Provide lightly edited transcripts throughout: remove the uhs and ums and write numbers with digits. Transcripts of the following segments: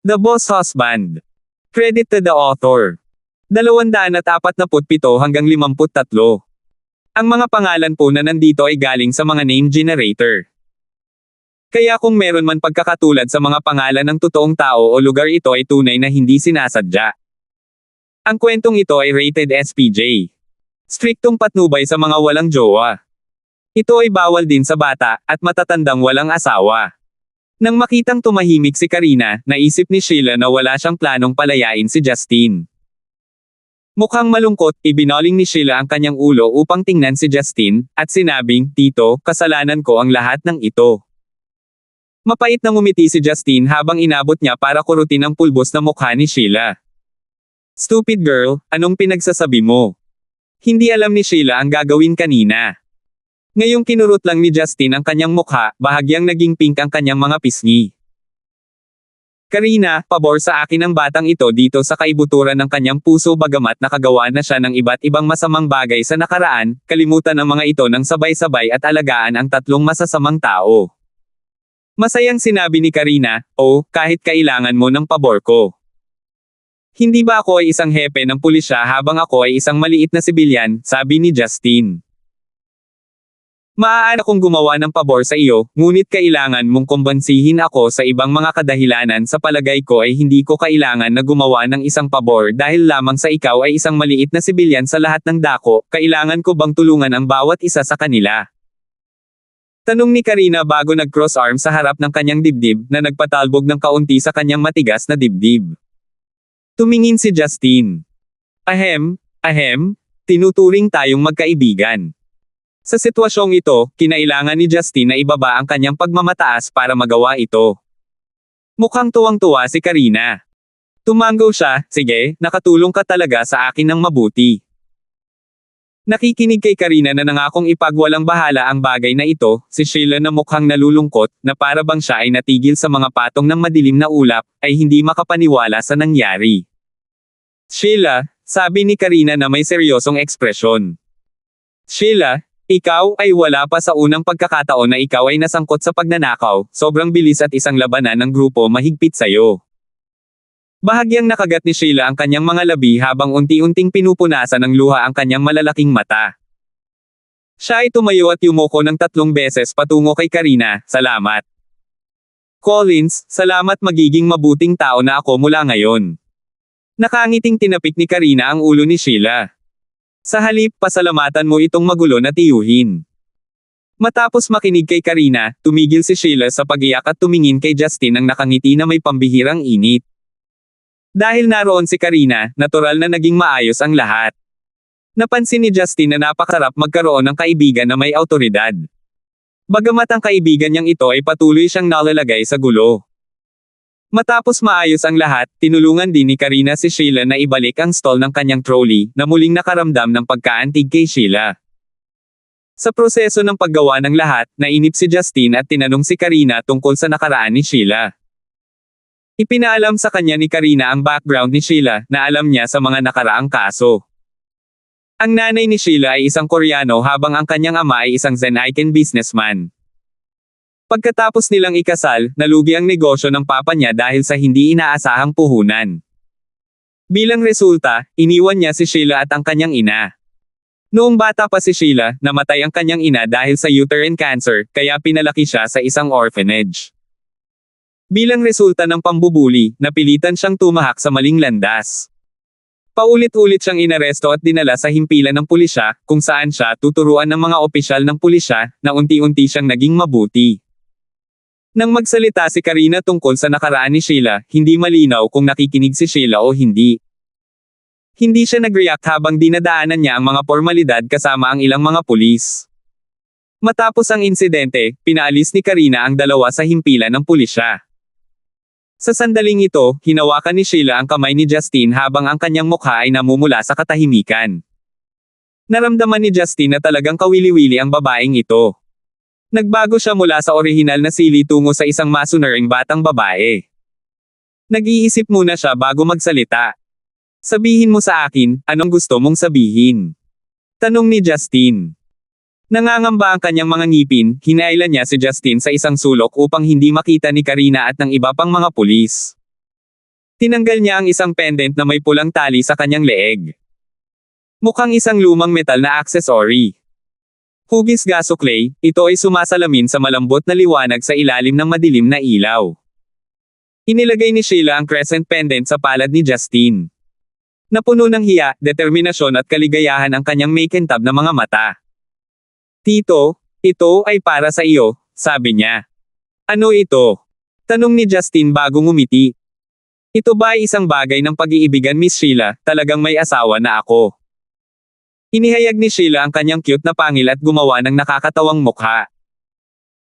The Boss Husband. Credit to the author. 247 hanggang 53. Ang mga pangalan po na nandito ay galing sa mga name generator. Kaya kung meron man pagkakatulad sa mga pangalan ng totoong tao o lugar, ito ay tunay na hindi sinasadya. Ang kwentong ito ay rated SPJ. Striktong patnubay sa mga walang jowa. Ito ay bawal din sa bata at matatandang walang asawa. Nang makitang tumahimik si Karina, naisip ni Sheila na wala siyang planong palayain si Justin. Mukhang malungkot, ibinoling ni Sheila ang kanyang ulo upang tingnan si Justin, at sinabing, "Tito, kasalanan ko ang lahat ng ito." Mapait na ngumiti si Justin habang inabot niya para kurutin ang pulbos na mukha ni Sheila. "Stupid girl, anong pinagsasabi mo?" Hindi alam ni Sheila ang gagawin kanina. Ngayong kinurot lang ni Justin ang kanyang mukha, bahagyang naging pink ang kanyang mga pisngi. "Karina, pabor sa akin ang batang ito dito sa kaibuturan ng kanyang puso, bagamat nakagawa na siya ng iba't ibang masamang bagay sa nakaraan, kalimutan ang mga ito ng sabay-sabay at alagaan ang tatlong masasamang tao." Masayang sinabi ni Karina, "Oh, kahit kailangan mo ng pabor ko. Hindi ba ako ay isang hepe ng pulisya habang ako ay isang maliit na sibilyan?" sabi ni Justin. "Maaari akong gumawa ng pabor sa iyo, ngunit kailangan mong kumbansihin ako sa ibang mga kadahilanan. Sa palagay ko ay hindi ko kailangan na gumawa ng isang pabor dahil lamang sa ikaw ay isang maliit na sibilyan sa lahat ng dako. Kailangan ko bang tulungan ang bawat isa sa kanila?" Tanong ni Karina bago nag-cross arm sa harap ng kanyang dibdib na nagpatalbog ng kaunti sa kanyang matigas na dibdib. Tumingin si Justin. Ahem, tinuturing tayong magkaibigan." Sa sitwasyong ito, kinailangan ni Justin na ibaba ang kanyang pagmamataas para magawa ito. Mukhang tuwang-tuwa si Karina. Tumango siya, "Sige, nakatulong ka talaga sa akin ng mabuti." Nakikinig kay Karina na nangakong ipagwalang bahala ang bagay na ito, si Sheila na mukhang nalulungkot, na para bang siya ay natigil sa mga patong ng madilim na ulap, ay hindi makapaniwala sa nangyari. "Sheila," sabi ni Karina na may seryosong ekspresyon. "Sheila, ikaw ay wala pa sa unang pagkakataon na ikaw ay nasangkot sa pagnanakaw, sobrang bilis at isang labanan ng grupo mahigpit sa'yo." Bahagyang nakagat ni Sheila ang kanyang mga labi habang unti-unting pinupunasan ng luha ang kanyang malalaking mata. Siya ay tumayo at yumuko ng 3 beses patungo kay Karina, "Salamat. Collins, salamat, magiging mabuting tao na ako mula ngayon." Nakangiting tinapik ni Karina ang ulo ni Sheila. "Sa halip, pasalamatan mo itong magulo na tiyuhin." Matapos makinig kay Karina, tumigil si Sheila sa pag-iyak at tumingin kay Justin ang nakangiti na may pambihirang init. Dahil naroon si Karina, natural na naging maayos ang lahat. Napansin ni Justin na napakasarap magkaroon ng kaibigan na may awtoridad. Bagamat ang kaibigan niyang ito ay patuloy siyang nalalagay sa gulo. Matapos maayos ang lahat, tinulungan din ni Karina si Sheila na ibalik ang stall ng kanyang trolley, na muling nakaramdam ng pagkaantig kay Sheila. Sa proseso ng paggawa ng lahat, nainip si Justin at tinanong si Karina tungkol sa nakaraan ni Sheila. Ipinaalam sa kanya ni Karina ang background ni Sheila, na alam niya sa mga nakaraang kaso. Ang nanay ni Sheila ay isang Koreano habang ang kanyang ama ay isang Zen-Iken businessman. Pagkatapos nilang ikasal, nalugi ang negosyo ng papa niya dahil sa hindi inaasahang puhunan. Bilang resulta, iniwan niya si Sheila at ang kanyang ina. Noong bata pa si Sheila, namatay ang kanyang ina dahil sa uterine cancer, kaya pinalaki siya sa isang orphanage. Bilang resulta ng pambubuli, napilitan siyang tumahak sa maling landas. Paulit-ulit siyang inaresto at dinala sa himpilan ng pulisya, kung saan siya tuturuan ng mga opisyal ng pulisya, na unti-unti siyang naging mabuti. Nang magsalita si Karina tungkol sa nakaraan ni Sheila, hindi malinaw kung nakikinig si Sheila o hindi. Hindi siya nag-react habang dinadaanan niya ang mga formalidad kasama ang ilang mga pulis. Matapos ang insidente, pinaalis ni Karina ang dalawa sa himpilan ng pulisya. Sa sandaling ito, hinawakan ni Sheila ang kamay ni Justin habang ang kanyang mukha ay namumula sa katahimikan. Naramdaman ni Justin na talagang kawili-wili ang babaeng ito. Nagbago siya mula sa orihinal na sili tungo sa isang masunuring batang babae. Nag-iisip muna siya bago magsalita. "Sabihin mo sa akin, anong gusto mong sabihin?" tanong ni Justin. Nangangamba ang kanyang mga ngipin, hinailan niya si Justin sa isang sulok upang hindi makita ni Karina at ng iba pang mga pulis. Tinanggal niya ang isang pendant na may pulang tali sa kanyang leeg. Mukhang isang lumang metal na accessory. Hugis gaso clay, ito ay sumasalamin sa malambot na liwanag sa ilalim ng madilim na ilaw. Inilagay ni Sheila ang crescent pendant sa palad ni Justine. Napuno ng hiya, determinasyon at kaligayahan ang kanyang makintab na mga mata. Tito, ito ay para sa iyo, sabi niya. Ano ito? Tanong ni Justine bago ngumiti. Ito ba ay isang bagay ng pag-iibigan, Miss Sheila? Talagang may asawa na ako. Inihayag ni Sheila ang kanyang cute na pangil at gumawa ng nakakatawang mukha.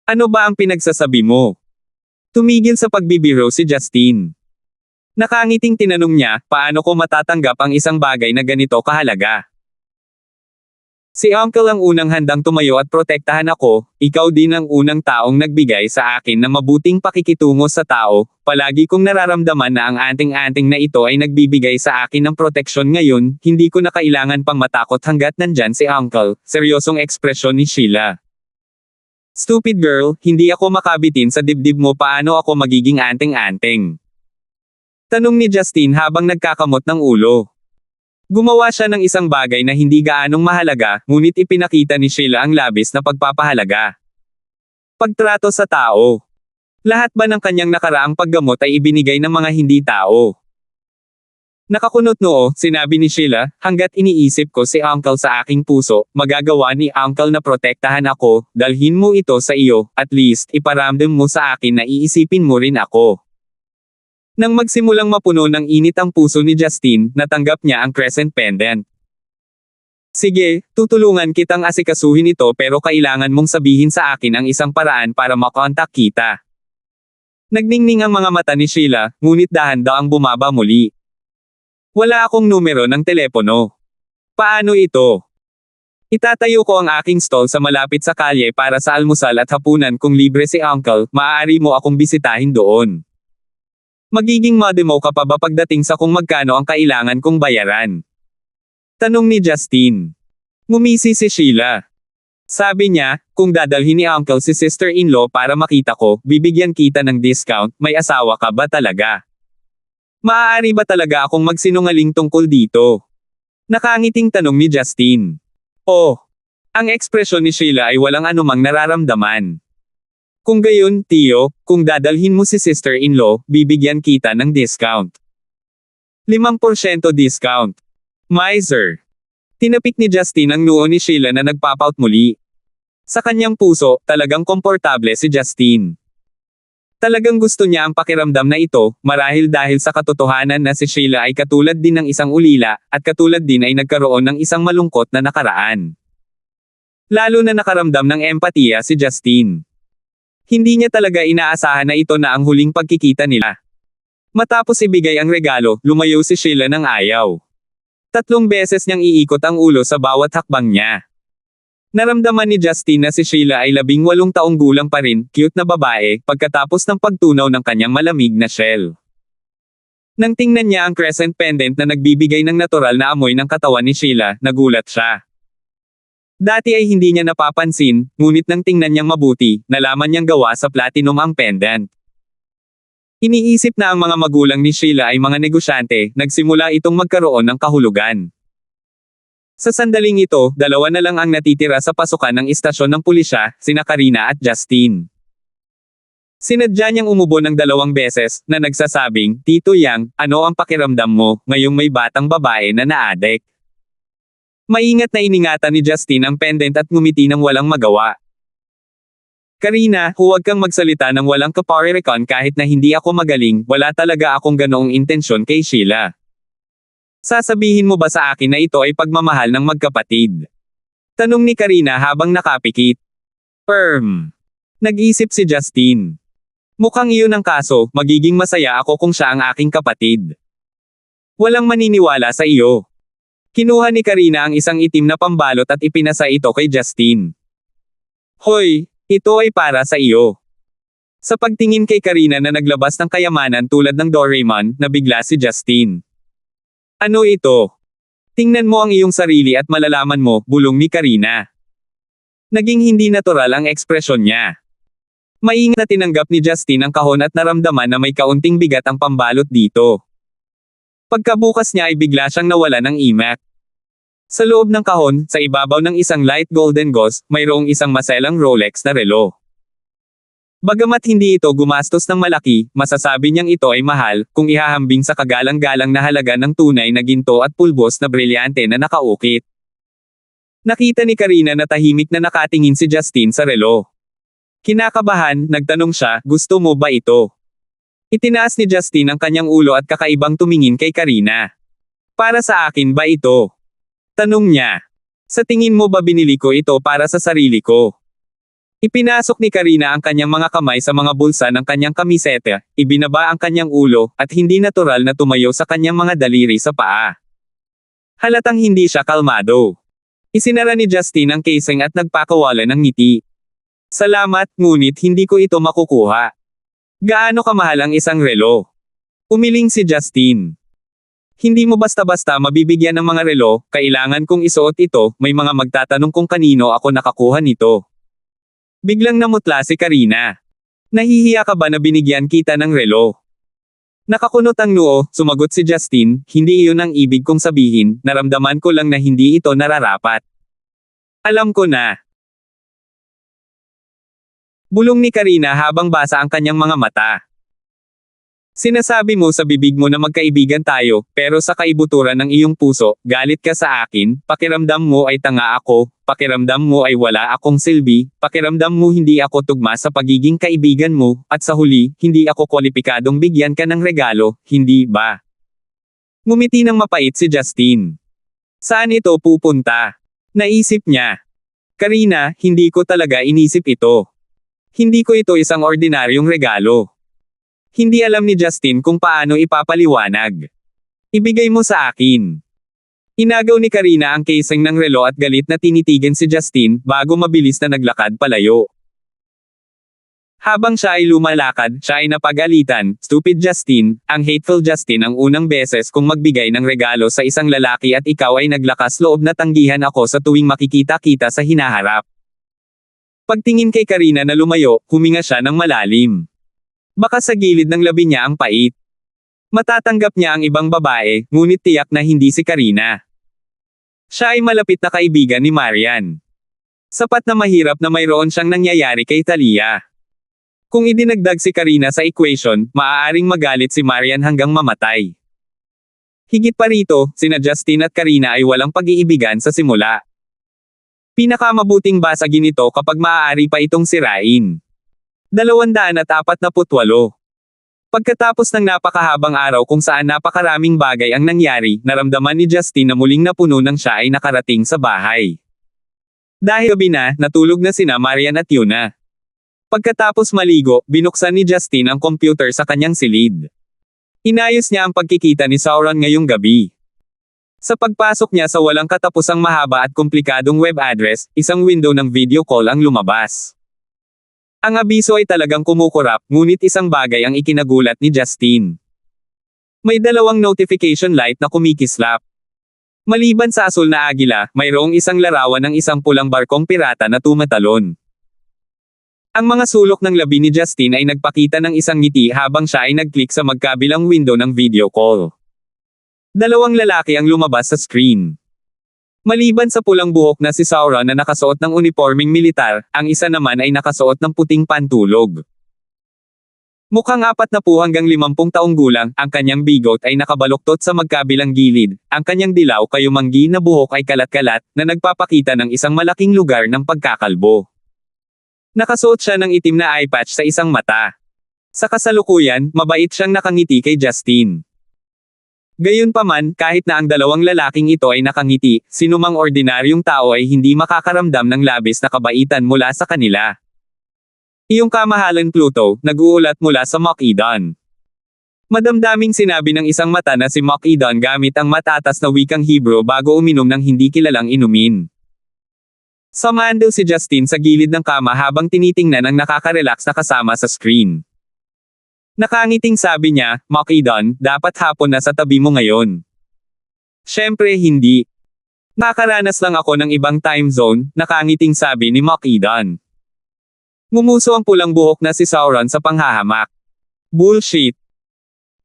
Ano ba ang pinagsasabi mo? Tumigil sa pagbibiro si Justine. Nakangiting tinanong niya, paano ko matatanggap ang isang bagay na ganito kahalaga? Si Uncle ang unang handang tumayo at protektahan ako, ikaw din ang unang taong nagbigay sa akin ng mabuting pakikitungo sa tao, palagi kong nararamdaman na ang anting-anting na ito ay nagbibigay sa akin ng proteksyon ngayon, hindi ko na kailangan pang matakot hanggat nandyan si Uncle, seryosong ekspresyon ni Sheila. Stupid girl, hindi ako makabitin sa dibdib mo, paano ako magiging anting-anting? Tanong ni Justine habang nagkakamot ng ulo. Gumawa siya ng isang bagay na hindi gaanong mahalaga, ngunit ipinakita ni Sheila ang labis na pagpapahalaga. Pagtrato sa tao. Lahat ba ng kanyang nakaraang paggamot ay ibinigay ng mga hindi tao? Nakakunot noo, sinabi ni Sheila, hanggat iniisip ko si Uncle sa aking puso, magagawa ni Uncle na protektahan ako, dalhin mo ito sa iyo, at least iparamdam mo sa akin na iisipin mo rin ako. Nang magsimulang mapuno ng init ang puso ni Justine, natanggap niya ang crescent pendant. Sige, tutulungan kitang asikasuhin ito pero kailangan mong sabihin sa akin ang isang paraan para makontak kita. Nagningning ang mga mata ni Sheila, ngunit dahan-daang bumaba muli. Wala akong numero ng telepono. Paano ito? Itatayo ko ang aking stall sa malapit sa kalye para sa almusal at hapunan kung libre si Uncle, maaari mo akong bisitahin doon. Magiging modemo ka pa ba pagdating sa kung magkano ang kailangan kong bayaran? Tanong ni Justine. Ngumisi si Sheila. Sabi niya, kung dadalhin ni Uncle si sister-in-law para makita ko, bibigyan kita ng discount, may asawa ka ba talaga? Maaari ba talaga akong magsinungaling tungkol dito? Nakangiting tanong ni Justine. Oh. Ang ekspresyon ni Sheila ay walang anumang nararamdaman. Kung gayon, Tio, kung dadalhin mo si sister-in-law, bibigyan kita ng discount. 5% discount. Miser. Tinapik ni Justine ang noo ni Sheila na nagpapout muli. Sa kanyang puso, talagang komportable si Justine. Talagang gusto niya ang pakiramdam na ito, marahil dahil sa katotohanan na si Sheila ay katulad din ng isang ulila, at katulad din ay nagkaroon ng isang malungkot na nakaraan. Lalo na nakaramdam ng empatiya si Justine. Hindi niya talaga inaasahan na ito na ang huling pagkikita nila. Matapos ibigay ang regalo, lumayo si Sheila ng ayaw. 3 beses niyang iikot ang ulo sa bawat hakbang niya. Naramdaman ni Justine na si Sheila ay 18 taong gulang pa rin, cute na babae, pagkatapos ng pagtunaw ng kanyang malamig na shell. Nang tingnan niya ang crescent pendant na nagbibigay ng natural na amoy ng katawan ni Sheila, nagulat siya. Dati ay hindi niya napapansin, ngunit nang tingnan niyang mabuti, nalaman niyang gawa sa platinum ang pendant. Iniisip na ang mga magulang ni Sheila ay mga negosyante, nagsimula itong magkaroon ng kahulugan. Sa sandaling ito, 2 na lang ang natitira sa pasukan ng istasyon ng pulisya, sina Karina at Justine. Sinadya niyang umubo ng 2 beses, na nagsasabing, Tito Yang, ano ang pakiramdam mo, ngayong may batang babae na naadek? Maingat na iningatan ni Justine ang pendant at ngumiti ng walang magawa. Karina, huwag kang magsalita ng walang kaparirikon kahit na hindi ako magaling, wala talaga akong ganoong intensyon kay Sheila. Sasabihin mo ba sa akin na ito ay pagmamahal ng magkapatid? Tanong ni Karina habang nakapikit. Nag-isip si Justine. Mukhang iyon ang kaso, magiging masaya ako kung siya ang aking kapatid. Walang maniniwala sa iyo. Kinuha ni Karina ang isang itim na pambalot at ipinasa ito kay Justine. Hoy, ito ay para sa iyo. Sa pagtingin kay Karina na naglabas ng kayamanan tulad ng Doraemon, nabigla si Justine. Ano ito? Tingnan mo ang iyong sarili at malalaman mo, bulong ni Karina. Naging hindi natural ang ekspresyon niya. Maingat na tinanggap ni Justine ang kahon at naramdaman na may kaunting bigat ang pambalot dito. Pagkabukas niya ay bigla siyang nawala ng imak. Sa loob ng kahon, sa ibabaw ng isang light golden gauze, mayroong isang maselang Rolex na relo. Bagamat hindi ito gumastos ng malaki, masasabi niyang ito ay mahal, kung ihahambing sa kagalang-galang na halaga ng tunay na ginto at pulbos na brilyante na nakaukit. Nakita ni Karina na tahimik na nakatingin si Justin sa relo. Kinakabahan, nagtanong siya, gusto mo ba ito? Itinaas ni Justin ang kanyang ulo at kakaibang tumingin kay Karina. Para sa akin ba ito? Tanong niya. Sa tingin mo ba binili ko ito para sa sarili ko? Ipinasok ni Karina ang kanyang mga kamay sa mga bulsa ng kanyang kamiseta, ibinaba ang kanyang ulo, at hindi natural na tumayo sa kanyang mga daliri sa paa. Halatang hindi siya kalmado. Isinara ni Justin ang casing at nagpakawala ng ngiti. Salamat, ngunit hindi ko ito makukuha. Gaano kamahal ang isang relo? Umiling si Justin. Hindi mo basta-basta mabibigyan ng mga relo, kailangan kong isuot ito, may mga magtatanong kung kanino ako nakakuha nito. Biglang namutla si Karina. Nahihiya ka ba na binigyan kita ng relo? Nakakunot ang noo, sumagot si Justin, hindi iyon ang ibig kong sabihin, naramdaman ko lang na hindi ito nararapat. Alam ko na. Bulong ni Karina habang basa ang kanyang mga mata. Sinasabi mo sa bibig mo na magkaibigan tayo, pero sa kaibuturan ng iyong puso, galit ka sa akin, pakiramdam mo ay tanga ako, pakiramdam mo ay wala akong silbi, pakiramdam mo hindi ako tugma sa pagiging kaibigan mo, at sa huli, hindi ako kwalipikadong bigyan ka ng regalo, hindi ba? Ngumiti ng mapait si Justin. Saan ito pupunta? Naisip niya. Karina, hindi ko talaga inisip ito. Hindi ko ito isang ordinaryong regalo. Hindi alam ni Justin kung paano ipapaliwanag. Ibigay mo sa akin. Inagaw ni Karina ang casing ng relo at galit na tinitigan si Justin bago mabilis na naglakad palayo. Habang siya ay lumalakad, siya ay napagalitan, stupid Justin, ang hateful Justin ang unang beses kung magbigay ng regalo sa isang lalaki at ikaw ay naglakas loob na tanggihan ako sa tuwing makikita-kita sa hinaharap. Pagtingin kay Karina na lumayo, huminga siya ng malalim. Baka sa gilid ng labi niya ang pait. Matatanggap niya ang ibang babae, ngunit tiyak na hindi si Karina. Siya ay malapit na kaibigan ni Marian. Sapat na mahirap na mayroon siyang nangyayari kay Talia. Kung idinagdag si Karina sa equation, maaaring magalit si Marian hanggang mamatay. Higit pa rito, sina Justin at Karina ay walang pag-iibigan sa simula. Pinakamabuting basagin ito kapag maaari pa itong sirain. 248. Pagkatapos ng napakahabang araw kung saan napakaraming bagay ang nangyari, naramdaman ni Justin na muling napuno nang siya ay nakarating sa bahay. Dahil gabi na, natulog na sina Marian at Yuna. Pagkatapos maligo, binuksan ni Justin ang computer sa kanyang silid. Inayos niya ang pagkikita ni Sauron ngayong gabi. Sa pagpasok niya sa walang katapusang mahaba at komplikadong web address, isang window ng video call ang lumabas. Ang abiso ay talagang kumukurap, ngunit isang bagay ang ikinagulat ni Justin. May dalawang notification light na kumikislap. Maliban sa asul na agila, mayroong isang larawan ng isang pulang barkong pirata na tumatalon. Ang mga sulok ng labi ni Justin ay nagpakita ng isang ngiti habang siya ay nag-click sa magkabilang window ng video call. Dalawang lalaki ang lumabas sa screen. Maliban sa pulang buhok na si Sauron na nakasuot ng uniporming militar, ang isa naman ay nakasuot ng puting pantulog. Mukhang 40 hanggang 50 taong gulang, ang kanyang bigot ay nakabaluktot sa magkabilang gilid, ang kanyang dilaw kayumanggi na buhok ay kalat-kalat, na nagpapakita ng isang malaking lugar ng pagkakalbo. Nakasuot siya ng itim na eye patch sa isang mata. Sa kasalukuyan, mabait siyang nakangiti kay Justin. Gayunpaman, kahit na ang dalawang lalaking ito ay nakangiti, sinumang ordinaryong tao ay hindi makakaramdam ng labis na kabaitan mula sa kanila. Iyong kamahalan Pluto, nag-uulat mula sa Mach-Edon. Madamdaming sinabi ng isang mata na si Mach-Edon gamit ang matatas na wikang Hebrew bago uminom ng hindi kilalang inumin. Sumando si Justin sa gilid ng kama habang tinitingnan ang nakaka-relax na kasama sa screen. Nakangiting sabi niya, Mach-Edon, dapat hapon na sa tabi mo ngayon. Siyempre hindi. Nakaranas lang ako ng ibang time zone, nakangiting sabi ni Mach-Edon. Ngumuso ang pulang buhok na si Sauron sa panghahamak. Bullshit.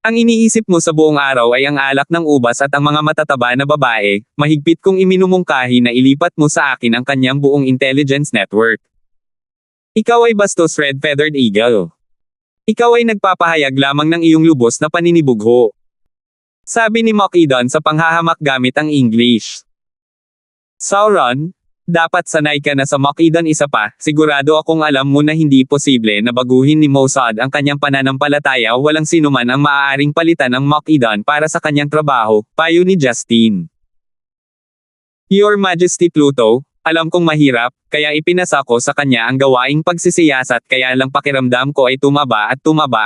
Ang iniisip mo sa buong araw ay ang alak ng ubas at ang mga matataba na babae, mahigpit kong iminumungkahi na ilipat mo sa akin ang kanyang buong intelligence network. Ikaw ay bastos red-feathered eagle. Ikaw ay nagpapahayag lamang ng iyong lubos na paninibugho. Sabi ni Mokidon sa panghahamak gamit ang English. Sauron, dapat sanay ka na sa Mokidon isa pa, sigurado akong alam mo na hindi posible na baguhin ni Mossad ang kanyang pananampalataya walang sinuman ang maaaring palitan ng Mokidon para sa kanyang trabaho, payo ni Justine. Your Majesty Pluto, alam kong mahirap, kaya ipinasa ko sa kanya ang gawaing pagsisiyasat kaya lang pakiramdam ko ay tumaba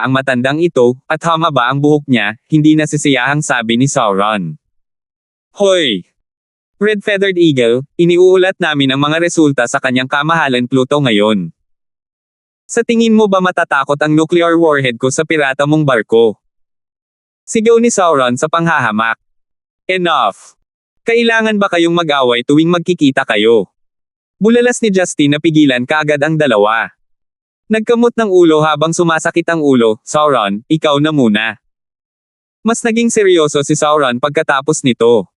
ang matandang ito, at humaba ang buhok niya, hindi nasisiyahang sabi ni Sauron. Hoy! Red-feathered eagle, iniuulat namin ang mga resulta sa kanyang kamahalan Pluto ngayon. Sa tingin mo ba matatakot ang nuclear warhead ko sa pirata mong barko? Sigaw ni Sauron sa panghahamak. Enough! Kailangan ba kayong mag-away tuwing magkikita kayo? Bulalas ni Justine na pigilan kaagad ang dalawa. Nagkamot ng ulo habang sumasakit ang ulo, Sauron, ikaw na muna. Mas naging seryoso si Sauron pagkatapos nito.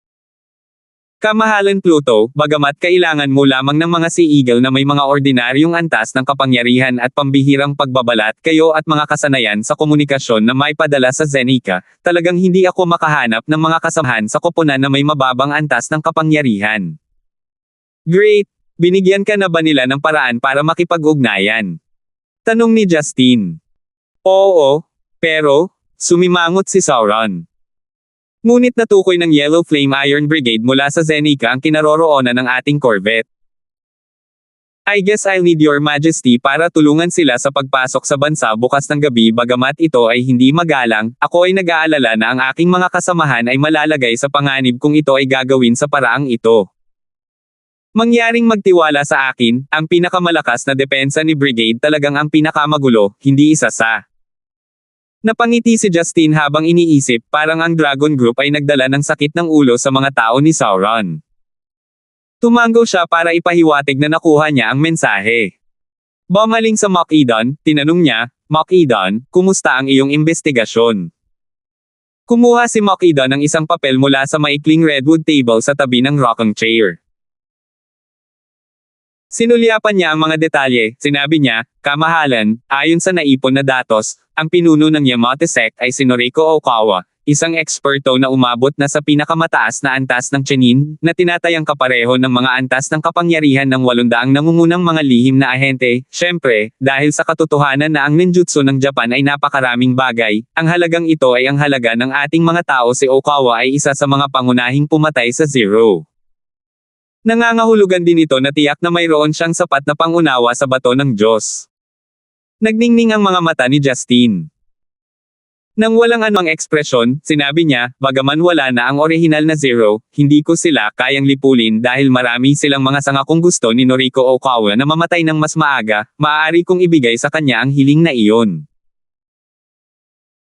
Kamahalan Pluto, bagamat kailangan mo lamang ng mga Sea Eagle na may mga ordinaryong antas ng kapangyarihan at pambihirang pagbabalat kayo at mga kasanayan sa komunikasyon na may padala sa Zenica, talagang hindi ako makahanap ng mga kasamahan sa koponan na may mababang antas ng kapangyarihan. Great! Binigyan ka na ba nila ng paraan para makipag-ugnayan? Tanong ni Justine. Oo, pero, sumimangot si Sauron. Ngunit natukoy ng Yellow Flame Iron Brigade mula sa Zenica ang kinaroroonan ng ating corvette. I guess I'll need your majesty para tulungan sila sa pagpasok sa bansa bukas ng gabi bagamat ito ay hindi magalang, ako ay nag-aalala na ang aking mga kasamahan ay malalagay sa panganib kung ito ay gagawin sa paraang ito. Mangyaring magtiwala sa akin, ang pinakamalakas na depensa ni Brigade talagang ang pinakamagulo, hindi isa sa. Napangiti si Justine habang iniisip parang ang Dragon Group ay nagdala ng sakit ng ulo sa mga tao ni Sauron. Tumango siya para ipahiwatig na nakuha niya ang mensahe. Bumaling sa Mokidon, tinanong niya, Mokidon, kumusta ang iyong investigasyon? Kumuha si Mokidon ng isang papel mula sa maikling redwood table sa tabi ng rocking chair. Sinulyapan niya ang mga detalye, sinabi niya, kamahalan, ayon sa naipon na datos, ang pinuno ng Yamato sect ay si Noriko Okawa, isang eksperto na umabot na sa pinakamataas na antas ng Chunin, na tinatayang kapareho ng mga antas ng kapangyarihan ng 800 nangungunang mga lihim na ahente. Siyempre, dahil sa katotohanan na ang ninjutsu ng Japan ay napakaraming bagay, ang halagang ito ay ang halaga ng ating mga tao. Si Okawa ay isa sa mga pangunahing pumatay sa Zero. Nangangahulugan din ito na tiyak na mayroon siyang sapat na pangunawa sa bato ng Diyos. Nagningning ang mga mata ni Justine. Nang walang anumang ekspresyon, sinabi niya, bagaman wala na ang orihinal na Zero, hindi ko sila kayang lipulin dahil marami silang mga sanga kung gusto ni Noriko Okawa na mamatay ng mas maaga, maaari kong ibigay sa kanya ang hiling na iyon.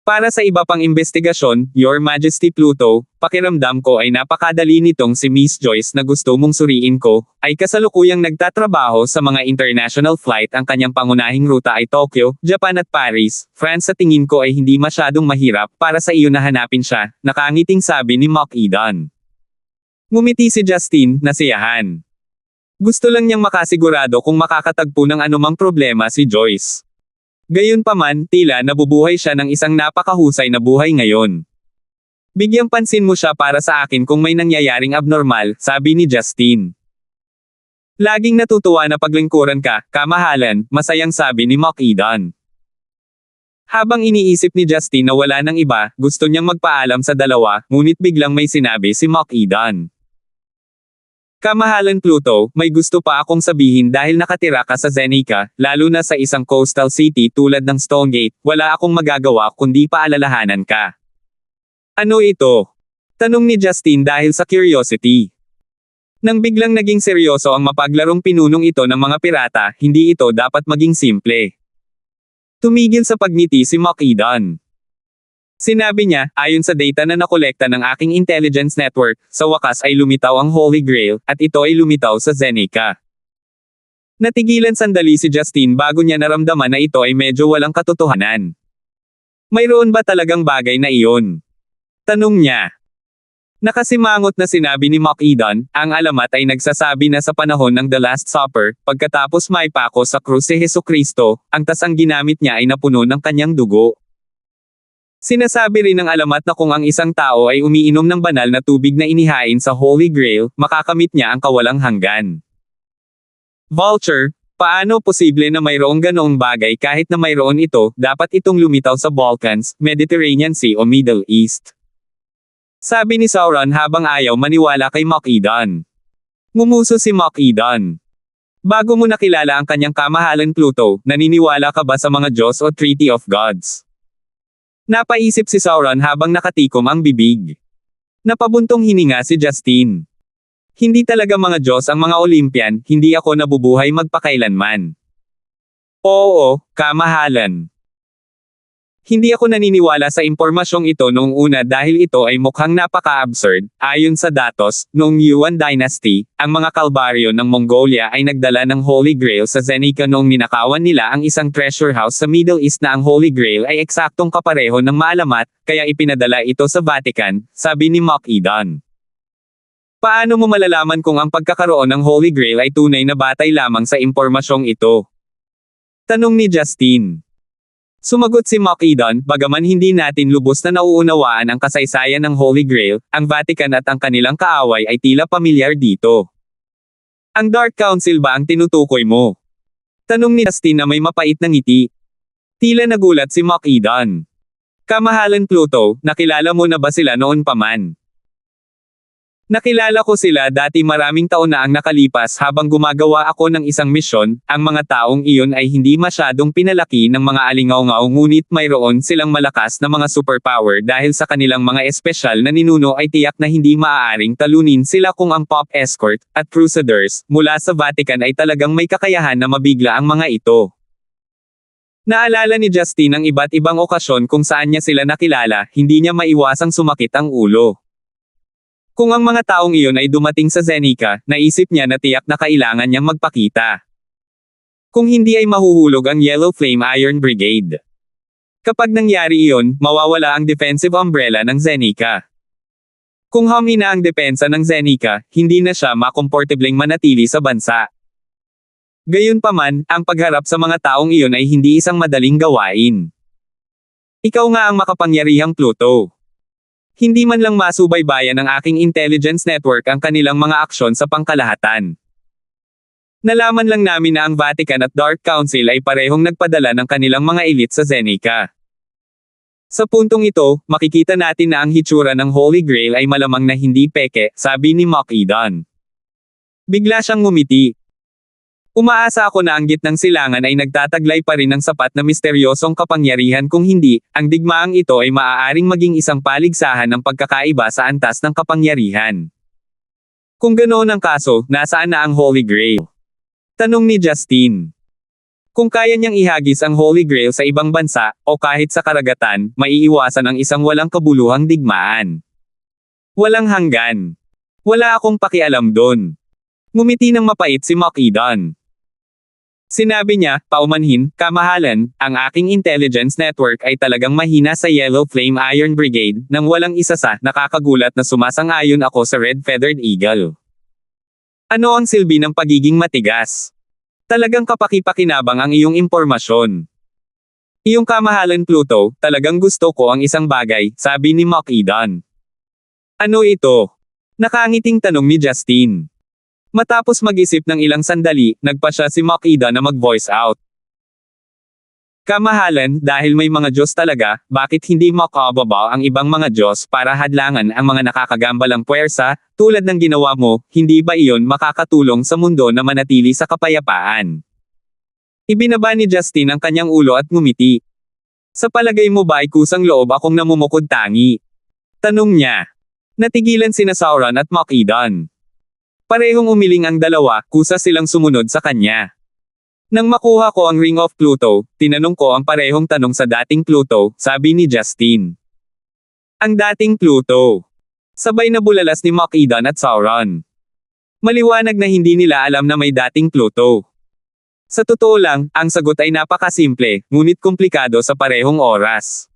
Para sa iba pang investigasyon, Your Majesty Pluto, pakiramdam ko ay napakadali nitong si Miss Joyce na gusto mong suriin ko, ay kasalukuyang nagtatrabaho sa mga international flight. Ang kanyang pangunahing ruta ay Tokyo, Japan at Paris, France. Sa tingin ko ay hindi masyadong mahirap para sa iyo na hanapin siya, nakangiting sabi ni Mokidon. Ngumiti si Justine, nasiyahan. Gusto lang niyang makasigurado kung makakatagpo ng anumang problema si Joyce. Gayunpaman, tila nabubuhay siya ng isang napakahusay na buhay ngayon. Bigyang pansin mo siya para sa akin kung may nangyayaring abnormal, sabi ni Justine. Laging natutuwa na paglingkuran ka, kamahalan, masayang sabi ni Mokidon. Habang iniisip ni Justine na wala nang iba, gusto niyang magpaalam sa dalawa, ngunit biglang may sinabi si Mokidon. Kamahalan Pluto, may gusto pa akong sabihin dahil nakatira ka sa Zenica, lalo na sa isang coastal city tulad ng Stonegate, wala akong magagawa kundi paalalahanan ka. Ano ito? Tanong ni Justine dahil sa curiosity. Nang biglang naging seryoso ang mapaglarong pinunong ito ng mga pirata, hindi ito dapat maging simple. Tumigil sa pagngiti si Mokidon. Sinabi niya, ayon sa data na nakolekta ng aking intelligence network, sa wakas ay lumitaw ang Holy Grail, at ito ay lumitaw sa Zenica. Natigilan sandali si Justine bago niya naramdaman na ito ay medyo walang katotohanan. Mayroon ba talagang bagay na iyon? Tanong niya. Nakasimangot na sinabi ni Macedon, ang alamat ay nagsasabi na sa panahon ng The Last Supper, pagkatapos maipako sa krus si Hesukristo, ang tasang ginamit niya ay napuno ng kanyang dugo. Sinasabi rin ng alamat na kung ang isang tao ay umiinom ng banal na tubig na inihain sa Holy Grail, makakamit niya ang kawalang hanggan. Vulture, paano posible na mayroong ganoong bagay kahit na mayroon ito, dapat itong lumitaw sa Balkans, Mediterranean Sea o Middle East? Sabi ni Sauron habang ayaw maniwala kay Macedon. Ngumuso si Macedon. Bago mo nakilala ang kanyang kamahalan Pluto, naniniwala ka ba sa mga Diyos o Treaty of Gods? Napaisip si Sauron habang nakatikom ang bibig. Napabuntong hininga si Justine. Hindi talaga mga Diyos ang mga Olympian, hindi ako nabubuhay magpakailanman. Oo, kamahalan. Hindi ako naniniwala sa impormasyong ito noong una dahil ito ay mukhang napaka-absurd. Ayon sa datos, noong Yuan Dynasty, ang mga kalbaryo ng Mongolia ay nagdala ng Holy Grail sa Zenica noong ninakawan nila ang isang treasure house sa Middle East na ang Holy Grail ay eksaktong kapareho ng maalamat, kaya ipinadala ito sa Vatican, sabi ni Macedon. Paano mo malalaman kung ang pagkakaroon ng Holy Grail ay tunay na batay lamang sa impormasyong ito? Tanong ni Justine. Sumagot si Macedon, bagaman hindi natin lubos na nauunawaan ang kasaysayan ng Holy Grail, ang Vatican at ang kanilang kaaway ay tila pamilyar dito. Ang Dark Council ba ang tinutukoy mo? Tanong ni Justine na may mapait na ngiti. Tila nagulat si Macedon. Kamahalan Pluto, nakilala mo na ba sila noon pa man? Nakilala ko sila dati maraming taon na ang nakalipas habang gumagawa ako ng isang misyon, ang mga taong iyon ay hindi masyadong pinalaki ng mga alingaw-ngaw ngunit mayroon silang malakas na mga superpower dahil sa kanilang mga espesyal na ninuno ay tiyak na hindi maaaring talunin sila kung ang Pop Escort, at Crusaders, mula sa Vatican ay talagang may kakayahan na mabigla ang mga ito. Naalala ni Justine ang iba't ibang okasyon kung saan niya sila nakilala, hindi niya maiwasang sumakit ang ulo. Kung ang mga taong iyon ay dumating sa Zenica, naisip niya na tiyak na kailangan niyang magpakita. Kung hindi ay mahuhulog ang Yellow Flame Iron Brigade. Kapag nangyari iyon, mawawala ang defensive umbrella ng Zenica. Kung humina ang depensa ng Zenica, hindi na siya makomportableng manatili sa bansa. Gayunpaman, ang pagharap sa mga taong iyon ay hindi isang madaling gawain. Ikaw nga ang makapangyarihang Pluto. Hindi man lang masubaybayan ng aking intelligence network ang kanilang mga aksyon sa pangkalahatan. Nalaman lang namin na ang Vatican at Dark Council ay parehong nagpadala ng kanilang mga elite sa Zenica. Sa puntong ito, makikita natin na ang hitsura ng Holy Grail ay malamang na hindi peke, sabi ni Macedon. Bigla siyang ngumiti. Umaasa ako na ang gitnang silangan ay nagtataglay pa rin ng sapat na misteryosong kapangyarihan kung hindi, ang digmaang ito ay maaaring maging isang paligsahan ng pagkakaiba sa antas ng kapangyarihan. Kung ganoon ang kaso, nasaan na ang Holy Grail? Tanong ni Justine. Kung kaya niyang ihagis ang Holy Grail sa ibang bansa, o kahit sa karagatan, maiiwasan ang isang walang kabuluhang digmaan. Walang hanggan. Wala akong pakialam doon. Ngumiti ng mapait si Macedon. Sinabi niya, paumanhin, kamahalan, ang aking intelligence network ay talagang mahina sa Yellow Flame Iron Brigade, nang walang isa sa nakakagulat na sumasang-ayon ako sa Red Feathered Eagle. Ano ang silbi ng pagiging matigas? Talagang kapaki-pakinabang ang iyong impormasyon. Iyong kamahalan Pluto, talagang gusto ko ang isang bagay, sabi ni Macedon. Ano ito? Nakangiting tanong ni Justine. Matapos mag-isip ng ilang sandali, nagpasya si Macedon na mag-voice out. Kamahalan, dahil may mga Diyos talaga, bakit hindi makababa ang ibang mga Diyos para hadlangan ang mga nakakagambalang puwersa, tulad ng ginawa mo, hindi ba iyon makakatulong sa mundo na manatili sa kapayapaan? Ibinaba ni Justine ang kanyang ulo at ngumiti. Sa palagay mo ba ay kusang loob akong namumukod tangi? Tanong niya. Natigilan sina Sauron at Macedon. Parehong umiling ang dalawa, kusa silang sumunod sa kanya. Nang makuha ko ang Ring of Pluto, tinanong ko ang parehong tanong sa dating Pluto, sabi ni Justine. Ang dating Pluto. Sabay na bulalas ni Macedon at Sauron. Maliwanag na hindi nila alam na may dating Pluto. Sa totoo lang, ang sagot ay napakasimple, ngunit komplikado sa parehong oras.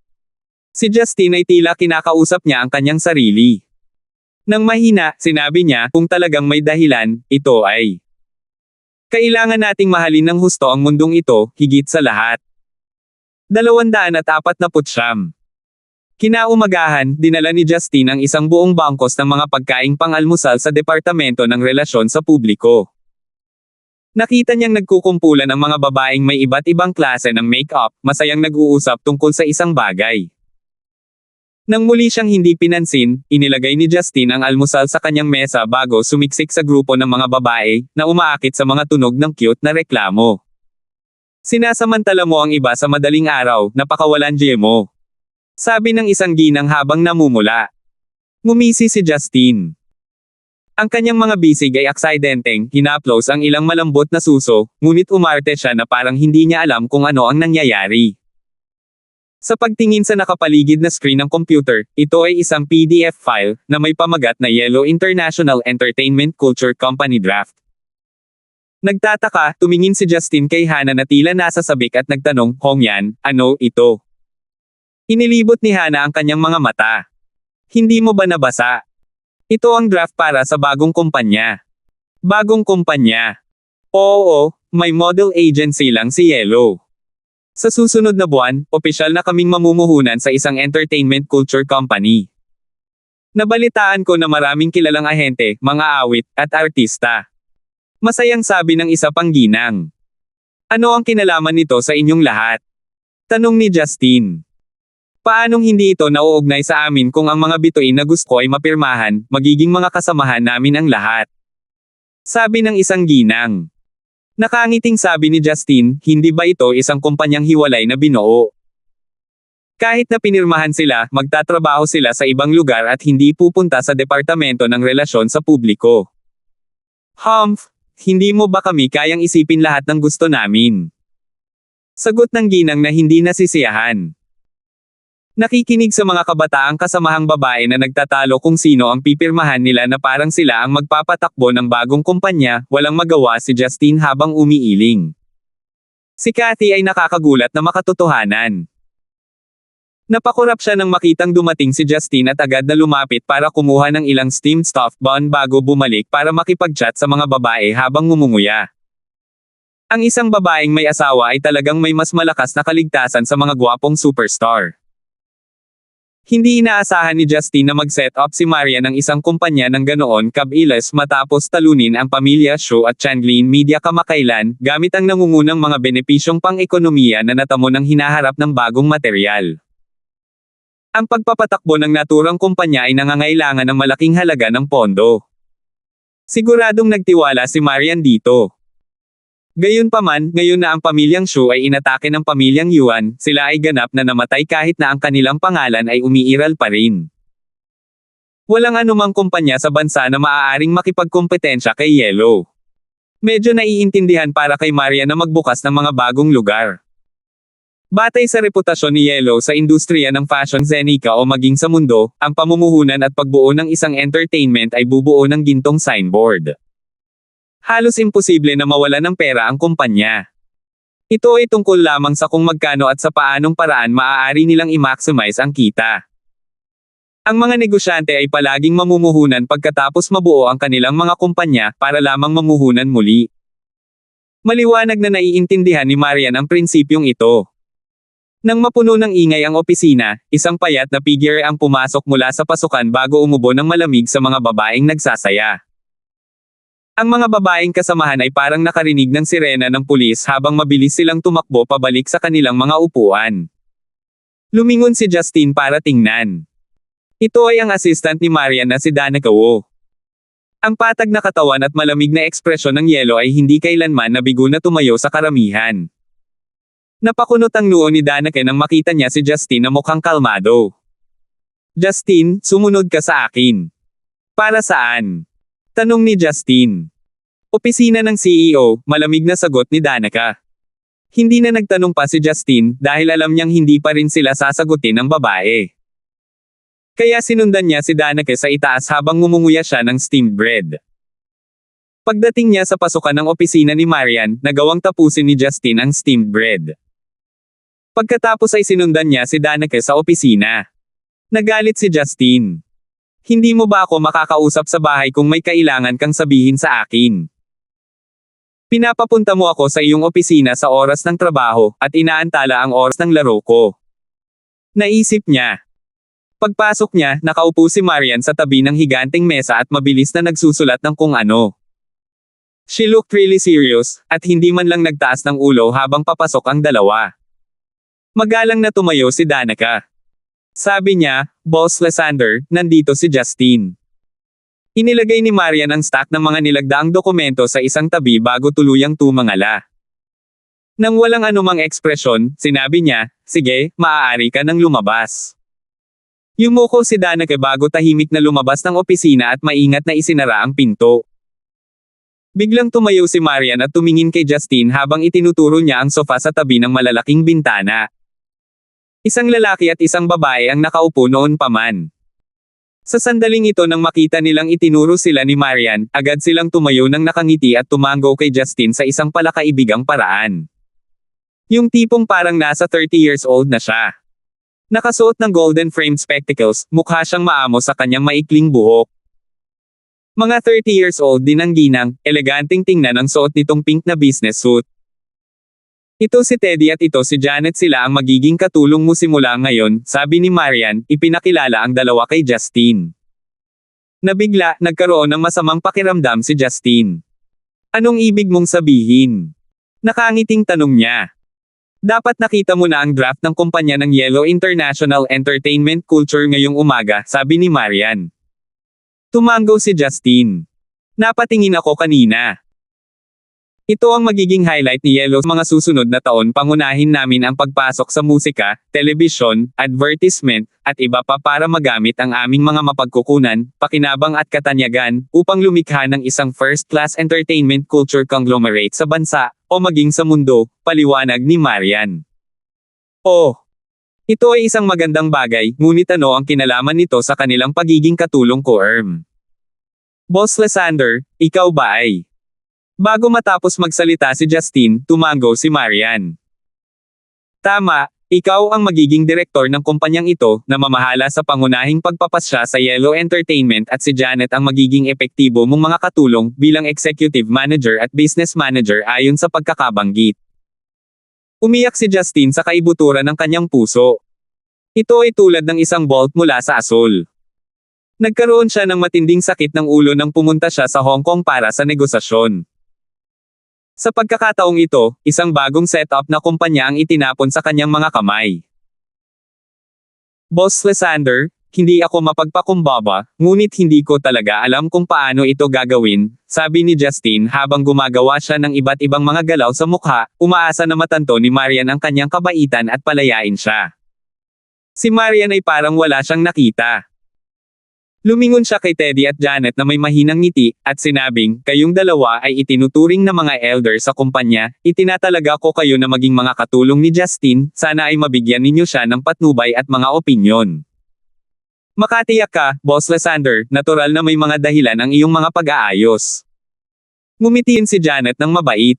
Si Justin ay tila kinakausap niya ang kanyang sarili. Nang mahina, sinabi niya, kung talagang may dahilan, ito ay. Kailangan nating mahalin ng husto ang mundong ito, higit sa lahat. 249. Kinaumagahan, dinala ni Justin ang isang buong bangkos ng mga pagkaing pang-almusal sa Departamento ng Relasyon sa Publiko. Nakita niyang nagkukumpulan ang mga babaeng may iba't ibang klase ng make-up, masayang nag-uusap tungkol sa isang bagay. Nang muli siyang hindi pinansin, inilagay ni Justin ang almusal sa kanyang mesa bago sumiksik sa grupo ng mga babae na umaakit sa mga tunog ng cute na reklamo. Sinasamantala mo ang iba sa madaling araw, napakawalan mo. Sabi ng isang ginang habang namumula. Ngumisi si Justin. Ang kanyang mga bisig ay aksidenteng, hinaplos ang ilang malambot na suso, ngunit umarte siya na parang hindi niya alam kung ano ang nangyayari. Sa pagtingin sa nakapaligid na screen ng computer, ito ay isang PDF file na may pamagat na Yellow International Entertainment Culture Company Draft. Nagtataka, tumingin si Justin kay Hana na tila nasa sabik at nagtanong, Hongyan, ano ito? Inilibot ni Hana ang kanyang mga mata. Hindi mo ba nabasa? Ito ang draft para sa bagong kumpanya. Bagong kumpanya. Oo, may model agency lang si Yellow. Sa susunod na buwan, opisyal na kaming mamumuhunan sa isang entertainment culture company. Nabalitaan ko na maraming kilalang ahente, mga awit, at artista. Masayang sabi ng isa pang ginang. Ano ang kinalaman nito sa inyong lahat? Tanong ni Justin. Paanong hindi ito nauugnay sa amin kung ang mga bituin na gusto ko ay mapirmahan, magiging mga kasamahan namin ang lahat? Sabi ng isang ginang. Nakangiting sabi ni Justin, hindi ba ito isang kumpanyang hiwalay na binuo? Kahit na pinirmahan sila, magtatrabaho sila sa ibang lugar at hindi pupunta sa Departamento ng Relasyon sa Publiko. Humph, hindi mo ba kami kayang isipin lahat ng gusto namin? Sagot ng ginang na hindi nasisiyahan. Nakikinig sa mga kabataang kasamahang babae na nagtatalo kung sino ang pipirmahan nila na parang sila ang magpapatakbo ng bagong kumpanya, walang magawa si Justin habang umiiling. Si Kathy ay nakakagulat na makatotohanan. Napakurap siya nang makitang dumating si Justin at agad na lumapit para kumuha ng ilang steamed stuffed bun bago bumalik para makipag-chat sa mga babae habang ngumunguya. Ang isang babaeng may asawa ay talagang may mas malakas na kaligtasan sa mga gwapong superstar. Hindi inaasahan ni Justin na mag-set up si Maria ng isang kumpanya ng ganoon kabilis matapos talunin ang pamilya Show at Changlin Media kamakailan, gamit ang nangungunang mga benepisyong pang-ekonomiya na natamo ng hinaharap ng bagong materyal. Ang pagpapatakbo ng naturang kumpanya ay nangangailangan ng malaking halaga ng pondo. Siguradong nagtiwala si Marian dito. Gayunpaman, ngayon na ang pamilyang Shu ay inatake ng pamilyang Yuan, sila ay ganap na namatay kahit na ang kanilang pangalan ay umiiral pa rin. Walang anumang kumpanya sa bansa na maaaring makipagkompetensya kay Yellow. Medyo naiintindihan para kay Maria na magbukas ng mga bagong lugar. Batay sa reputasyon ni Yellow sa industriya ng fashion Zenica o maging sa mundo, ang pamumuhunan at pagbuo ng isang entertainment ay bubuo ng gintong signboard. Halos imposible na mawala ng pera ang kumpanya. Ito ay tungkol lamang sa kung magkano at sa paanong paraan maaari nilang i-maximize ang kita. Ang mga negosyante ay palaging mamumuhunan pagkatapos mabuo ang kanilang mga kumpanya para lamang mamuhunan muli. Maliwanag na naiintindihan ni Marian ang prinsipyong ito. Nang mapuno ng ingay ang opisina, isang payat na figure ang pumasok mula sa pasukan bago umubo ng malamig sa mga babaeng nagsasaya. Ang mga babaeng kasamahan ay parang nakarinig ng sirena ng pulis habang mabilis silang tumakbo pabalik sa kanilang mga upuan. Lumingon si Justin para tingnan. Ito ay ang assistant ni Marian na si Danica Wu. Ang patag na katawan at malamig na ekspresyon ng Yellow ay hindi kailanman nabigo na tumayo sa karamihan. Napakunot ang noo ni Danica nang makita niya si Justin na mukhang kalmado. Justin, sumunod ka sa akin. Para saan? Tanong ni Justin. Opisina ng CEO, malamig na sagot ni Danica. Hindi na nagtanong pa si Justin dahil alam niyang hindi pa rin sila sasagutin ng babae. Kaya sinundan niya si Danica sa itaas habang ngumunguya siya ng steamed bread. Pagdating niya sa pasukan ng opisina ni Marian, nagawang tapusin ni Justin ang steamed bread. Pagkatapos ay sinundan niya si Danica sa opisina. Nagalit si Justin. Hindi mo ba ako makakausap sa bahay kung may kailangan kang sabihin sa akin? Pinapapunta mo ako sa iyong opisina sa oras ng trabaho, at inaantala ang oras ng laro ko. Naisip niya. Pagpasok niya, nakaupo si Marian sa tabi ng higanting mesa at mabilis na nagsusulat ng kung ano. She looked really serious, at hindi man lang nagtaas ng ulo habang papasok ang dalawa. Magalang na tumayo si Danica. Sabi niya, Boss Lysander, nandito si Justin. Inilagay ni Marian ang stack ng mga nilagdaang dokumento sa isang tabi bago tuluyang tumangala. Nang walang anumang ekspresyon, sinabi niya, sige, maaari ka nang lumabas. Yumuko si Danica bago tahimik na lumabas ng opisina at maingat na isinara ang pinto. Biglang tumayo si Marian at tumingin kay Justin habang itinuturo niya ang sofa sa tabi ng malalaking bintana. Isang lalaki at isang babae ang nakaupo noon pa man. Sa sandaling ito nang makita nilang itinuro sila ni Marian, agad silang tumayo nang nakangiti at tumango kay Justin sa isang palakaibigang paraan. Yung tipong parang nasa 30 years old na siya. Nakasuot ng golden framed spectacles, mukha siyang maamo sa kanyang maikling buhok. Mga 30 years old din ang ginang, eleganting tingnan ang suot nitong pink na business suit. Ito si Teddy at ito si Janet, sila ang magiging katulong mo simula ngayon, sabi ni Marian, ipinakilala ang dalawa kay Justin. Nabigla, nagkaroon ng masamang pakiramdam si Justin. Anong ibig mong sabihin? Nakangiting tanong niya. Dapat nakita mo na ang draft ng kumpanya ng Yellow International Entertainment Culture ngayong umaga, sabi ni Marian. Tumango si Justin. Napatingin ako kanina. Ito ang magiging highlight ni Yellow sa mga susunod na taon. Pangunahin namin ang pagpasok sa musika, telebisyon, advertisement, at iba pa para magamit ang aming mga mapagkukunan, pakinabang at katanyagan, upang lumikha ng isang first-class entertainment culture conglomerate sa bansa, o maging sa mundo, paliwanag ni Marian. Oh! Ito ay isang magandang bagay, ngunit ano ang kinalaman nito sa kanilang pagiging katulong ko, Boss Lysander, ikaw ba ay? Bago matapos magsalita si Justin, tumango si Marian. Tama, ikaw ang magiging direktor ng kumpanyang ito, na mamahala sa pangunahing pagpapasya sa Yellow Entertainment, at si Janet ang magiging epektibo mong mga katulong, bilang executive manager at business manager ayon sa pagkakabanggit. Umiyak si Justin sa kaibuturan ng kanyang puso. Ito ay tulad ng isang bolt mula sa asul. Nagkaroon siya ng matinding sakit ng ulo nang pumunta siya sa Hong Kong para sa negosasyon. Sa pagkakataong ito, isang bagong setup na kumpanya ang itinapon sa kanyang mga kamay. Boss Lysander, hindi ako mapagpakumbaba, ngunit hindi ko talaga alam kung paano ito gagawin, sabi ni Justin habang gumagawa siya ng iba't ibang mga galaw sa mukha, umaasa na matanto ni Marian ang kanyang kabaitan at palayain siya. Si Marian ay parang wala siyang nakita. Lumingon siya kay Teddy at Janet na may mahinang ngiti, at sinabing, kayong dalawa ay itinuturing na mga elder sa kumpanya, itinatalaga ko kayo na maging mga katulong ni Justin, sana ay mabigyan ninyo siya ng patnubay at mga opinyon. Makatiyak ka, Boss Lysander, natural na may mga dahilan ang iyong mga pag-aayos. Ngumitiin si Janet ng mabait.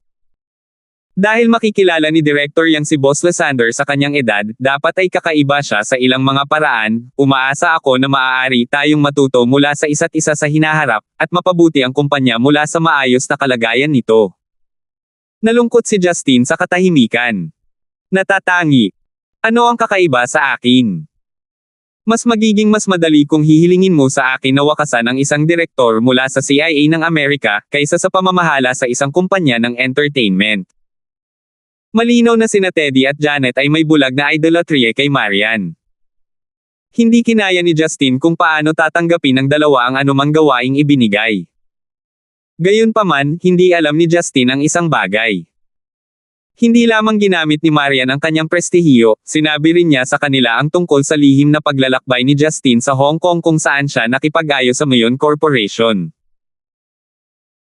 Dahil makikilala ni Director yang si Boss Lysander sa kanyang edad, dapat ay kakaiba siya sa ilang mga paraan, umaasa ako na maaari tayong matuto mula sa isa't isa sa hinaharap, at mapabuti ang kumpanya mula sa maayos na kalagayan nito. Nalungkot si Justin sa katahimikan. Natatangi. Ano ang kakaiba sa akin? Mas magiging mas madali kung hihilingin mo sa akin na wakasan ang isang direktor mula sa CIA ng Amerika, kaysa sa pamamahala sa isang kumpanya ng entertainment. Malinaw na sina Teddy at Janet ay may bulag na idolatry kay Marian. Hindi kinaya ni Justin kung paano tatanggapin ng dalawa ang anumang gawaing ibinigay. Gayunpaman, hindi alam ni Justin ang isang bagay. Hindi lamang ginamit ni Marian ang kanyang prestihiyo, sinabi rin niya sa kanila ang tungkol sa lihim na paglalakbay ni Justin sa Hong Kong kung saan siya nakipag-ayos sa Mayon Corporation.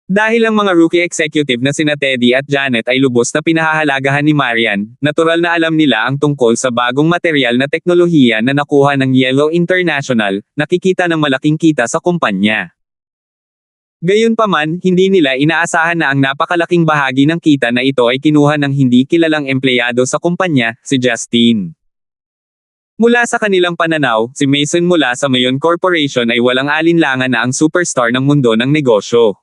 Dahil ang mga rookie executive na sina Teddy at Janet ay lubos na pinahahalagahan ni Marian, natural na alam nila ang tungkol sa bagong material na teknolohiya na nakuha ng Yellow International, nakikita ng malaking kita sa kumpanya. Gayunpaman, hindi nila inaasahan na ang napakalaking bahagi ng kita na ito ay kinuha ng hindi kilalang empleyado sa kumpanya, si Justin. Mula sa kanilang pananaw, si Mason mula sa Mayon Corporation ay walang alinlangan na ang superstar ng mundo ng negosyo.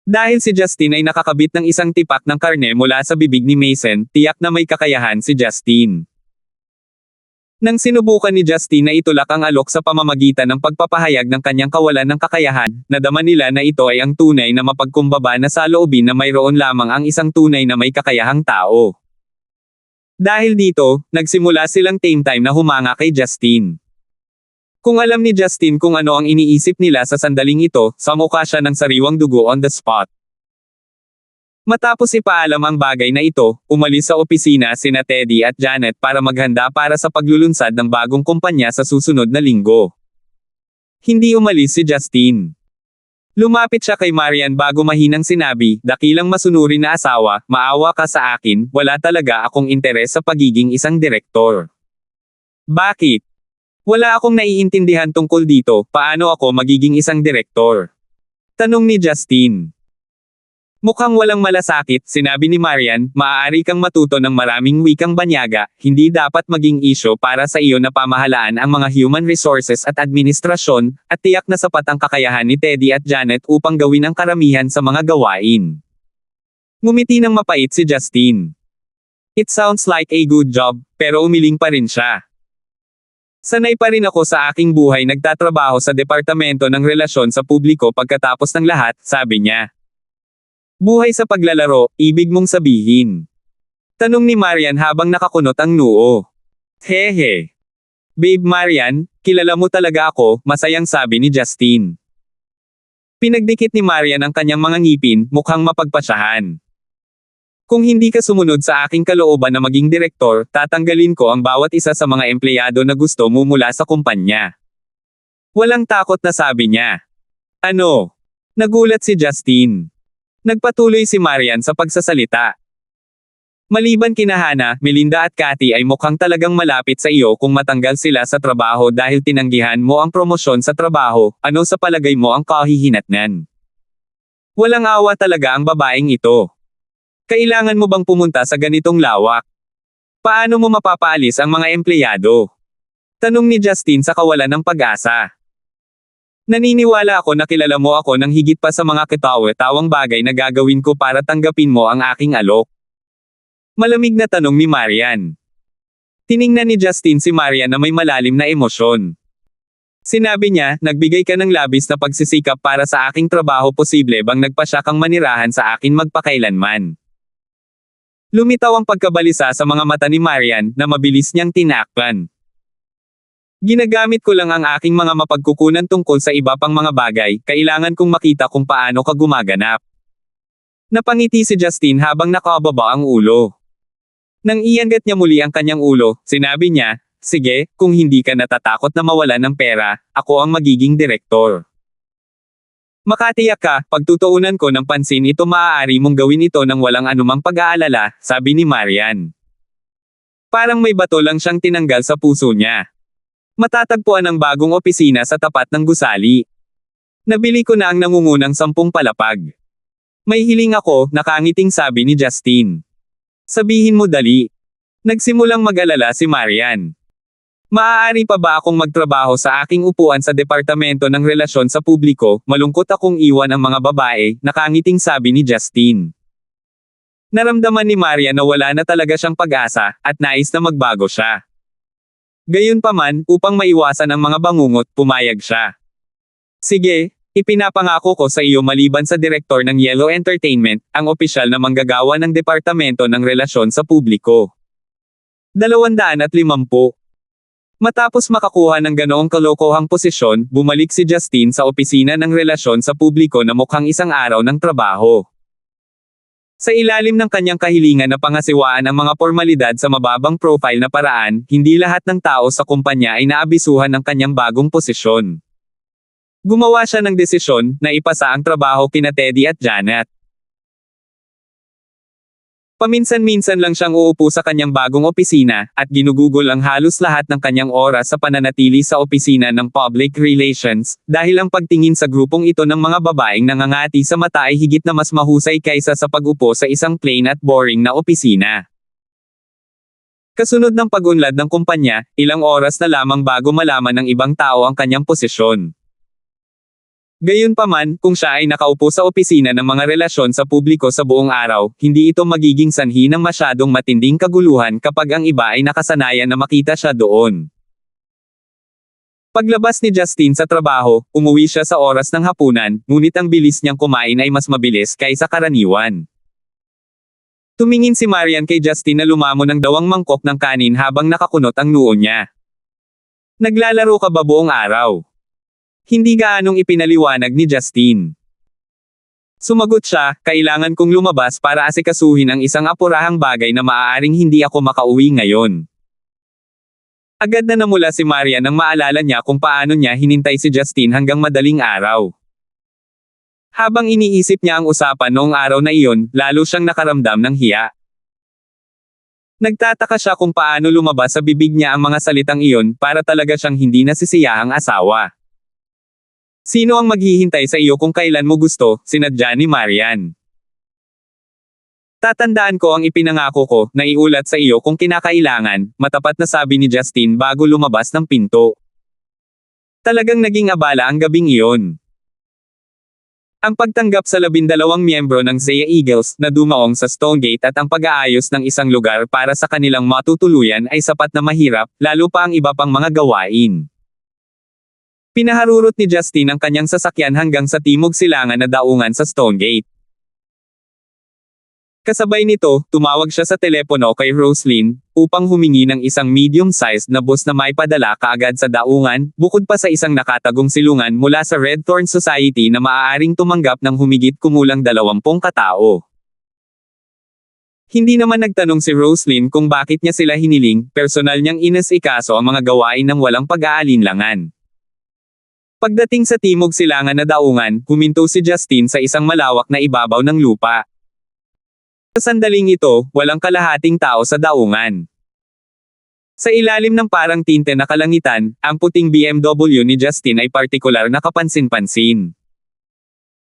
Dahil si Justin ay nakakabit ng isang tipak ng karne mula sa bibig ni Mason, tiyak na may kakayahan si Justin. Nang sinubukan ni Justin na itulak ang alok sa pamamagitan ng pagpapahayag ng kanyang kawalan ng kakayahan, nadama nila na ito ay ang tunay na mapagkumbaba na saloobin na mayroon lamang ang isang tunay na may kakayahang tao. Dahil dito, nagsimula silang game time na humanga kay Justin. Kung alam ni Justin kung ano ang iniisip nila sa sandaling ito, samukha siya ng sariwang dugo on the spot. Matapos ipaalam ang bagay na ito, umalis sa opisina sina Teddy at Janet para maghanda para sa paglulunsad ng bagong kumpanya sa susunod na linggo. Hindi umalis si Justin. Lumapit siya kay Marian bago mahinang sinabi, "Dakilang masunurin na asawa, maawa ka sa akin, wala talaga akong interes sa pagiging isang direktor." "Bakit? Wala akong naiintindihan tungkol dito, paano ako magiging isang direktor?" tanong ni Justin. Mukhang walang malasakit, sinabi ni Marian, "Maaari kang matuto ng maraming wikang banyaga, hindi dapat maging isyo para sa iyo na pamahalaan ang mga human resources at administrasyon, at tiyak na sapat ang kakayahan ni Teddy at Janet upang gawin ang karamihan sa mga gawain." Ngumiti ng mapait si Justin. "It sounds like a good job," pero umiling pa rin siya. "Sanay pa rin ako sa aking buhay nagtatrabaho sa Departamento ng Relasyon sa Publiko pagkatapos ng lahat," sabi niya. "Buhay sa paglalaro, ibig mong sabihin?" tanong ni Marian habang nakakunot ang noo. "Hehe. Babe Marian, kilala mo talaga ako," masayang sabi ni Justin. Pinagdikit ni Marian ang kanyang mga ngipin, mukhang mapagpasyahan. "Kung hindi ka sumunod sa aking kalooban na maging direktor, tatanggalin ko ang bawat isa sa mga empleyado na gusto mo mula sa kumpanya." Walang takot na sabi niya. "Ano?" nagulat si Justin. Nagpatuloy si Marian sa pagsasalita. "Maliban kina Hana, Melinda at Cathy ay mukhang talagang malapit sa iyo kung matanggal sila sa trabaho dahil tinanggihan mo ang promosyon sa trabaho, ano sa palagay mo ang kahihinatnan? Walang awa talaga ang babaeng ito. Kailangan mo bang pumunta sa ganitong lawak? Paano mo mapapaalis ang mga empleyado?" tanong ni Justin sa kawalan ng pag-asa. "Naniniwala ako na kilala mo ako ng higit pa sa mga katawa-tawang bagay na gagawin ko para tanggapin mo ang aking alok." Malamig na tanong ni Marian. Tiningnan ni Justin si Marian na may malalim na emosyon. Sinabi niya, "Nagbigay ka ng labis na pagsisikap para sa aking trabaho, posible bang nagpasya kang manirahan sa akin magpakailanman?" Lumitaw ang pagkabalisa sa mga mata ni Marian na mabilis niyang tinakpan. "Ginagamit ko lang ang aking mga mapagkukunan tungkol sa iba pang mga bagay, kailangan kong makita kung paano ka gumaganap." Napangiti si Justin habang nakababa ang ulo. Nang iangat niya muli ang kanyang ulo, sinabi niya, "Sige, kung hindi ka natatakot na mawalan ng pera, ako ang magiging direktor. Makatiyak ka, pagtutuunan ko ng pansin ito, maaari mong gawin ito nang walang anumang pag-aalala," sabi ni Marian. Parang may bato lang siyang tinanggal sa puso niya. Matatagpuan ang bagong opisina sa tapat ng gusali. "Nabili ko na ang nangungunang 10 palapag. May hiling ako," nakangiting sabi ni Justin. "Sabihin mo dali." Nagsimulang mag-alala si Marian. "Maaari pa ba akong magtrabaho sa aking upuan sa Departamento ng Relasyon sa Publiko? Malungkot akong iwan ang mga babae," nakangiting sabi ni Justin. Naramdaman ni Marian na wala na talaga siyang pag-asa, at nais na magbago siya. Gayunpaman, upang maiwasan ang mga bangungot, pumayag siya. "Sige, ipinapangako ko sa iyo maliban sa direktor ng Yellow Entertainment, ang opisyal na manggagawa ng Departamento ng Relasyon sa Publiko." 250. Matapos makakuha ng ganoong kalokohang posisyon, bumalik si Justin sa opisina ng Relasyon sa Publiko na mukhang isang araw ng trabaho. Sa ilalim ng kanyang kahilingan na pangasiwaan ang mga pormalidad sa mababang profile na paraan, hindi lahat ng tao sa kumpanya ay naabisuhan ng kanyang bagong posisyon. Gumawa siya ng desisyon na ipasa ang trabaho kina Teddy at Janet. Paminsan-minsan lang siyang uupo sa kanyang bagong opisina, at ginugugol ang halos lahat ng kanyang oras sa pananatili sa opisina ng Public Relations, dahil ang pagtingin sa grupong ito ng mga babaeng nangangati sa mata ay higit na mas mahusay kaysa sa pag-upo sa isang plain at boring na opisina. Kasunod ng pag-unlad ng kumpanya, ilang oras na lamang bago malaman ng ibang tao ang kanyang posisyon. Gayunpaman, kung siya ay nakaupo sa opisina ng mga relasyon sa publiko sa buong araw, hindi ito magiging sanhi ng masyadong matinding kaguluhan kapag ang iba ay nakasanayan na makita siya doon. Paglabas ni Justin sa trabaho, umuwi siya sa oras ng hapunan, ngunit ang bilis niyang kumain ay mas mabilis kaysa karaniwan. Tumingin si Marian kay Justin na lumamon ng dawang mangkok ng kanin habang nakakunot ang noo niya. "Naglalaro ka ba buong araw?" Hindi gaanong ipinaliwanag ni Justin. Sumagot siya, "Kailangan kong lumabas para asikasuhin ang isang apurahang bagay na maaaring hindi ako makauwi ngayon." Agad na namula si Marian nang maalala niya kung paano niya hinintay si Justin hanggang madaling araw. Habang iniisip niya ang usapan noong araw na iyon, lalo siyang nakaramdam ng hiya. Nagtataka siya kung paano lumabas sa bibig niya ang mga salitang iyon para talaga siyang hindi nasisiyahang asawa. "Sino ang maghihintay sa iyo kung kailan mo gusto?" sinadya ni Marian. "Tatandaan ko ang ipinangako ko, na iulat sa iyo kung kinakailangan," matapat na sabi ni Justin bago lumabas ng pinto. Talagang naging abala ang gabing iyon. Ang pagtanggap sa 12 miyembro ng Zaya Eagles na dumaong sa Stonegate at ang pag-aayos ng isang lugar para sa kanilang matutuluyan ay sapat na mahirap, lalo pa ang iba pang mga gawain. Pinaharurot ni Justin ang kanyang sasakyan hanggang sa timog silangan na daungan sa Stonegate. Kasabay nito, tumawag siya sa telepono kay Roslyn, upang humingi ng isang medium-sized na bus na maipadala kaagad sa daungan, bukod pa sa isang nakatagong silungan mula sa Red Thorn Society na maaaring tumanggap ng humigit kumulang 20 katao. Hindi naman nagtanong si Roslyn kung bakit niya sila hiniling, personal niyang inasikaso ang mga gawain ng walang pag-aalinlangan. Pagdating sa timog silangan na daungan, huminto si Justin sa isang malawak na ibabaw ng lupa. Sa sandaling ito, walang kalahating tao sa daungan. Sa ilalim ng parang tinte na kalangitan, ang puting BMW ni Justin ay partikular na kapansin-pansin.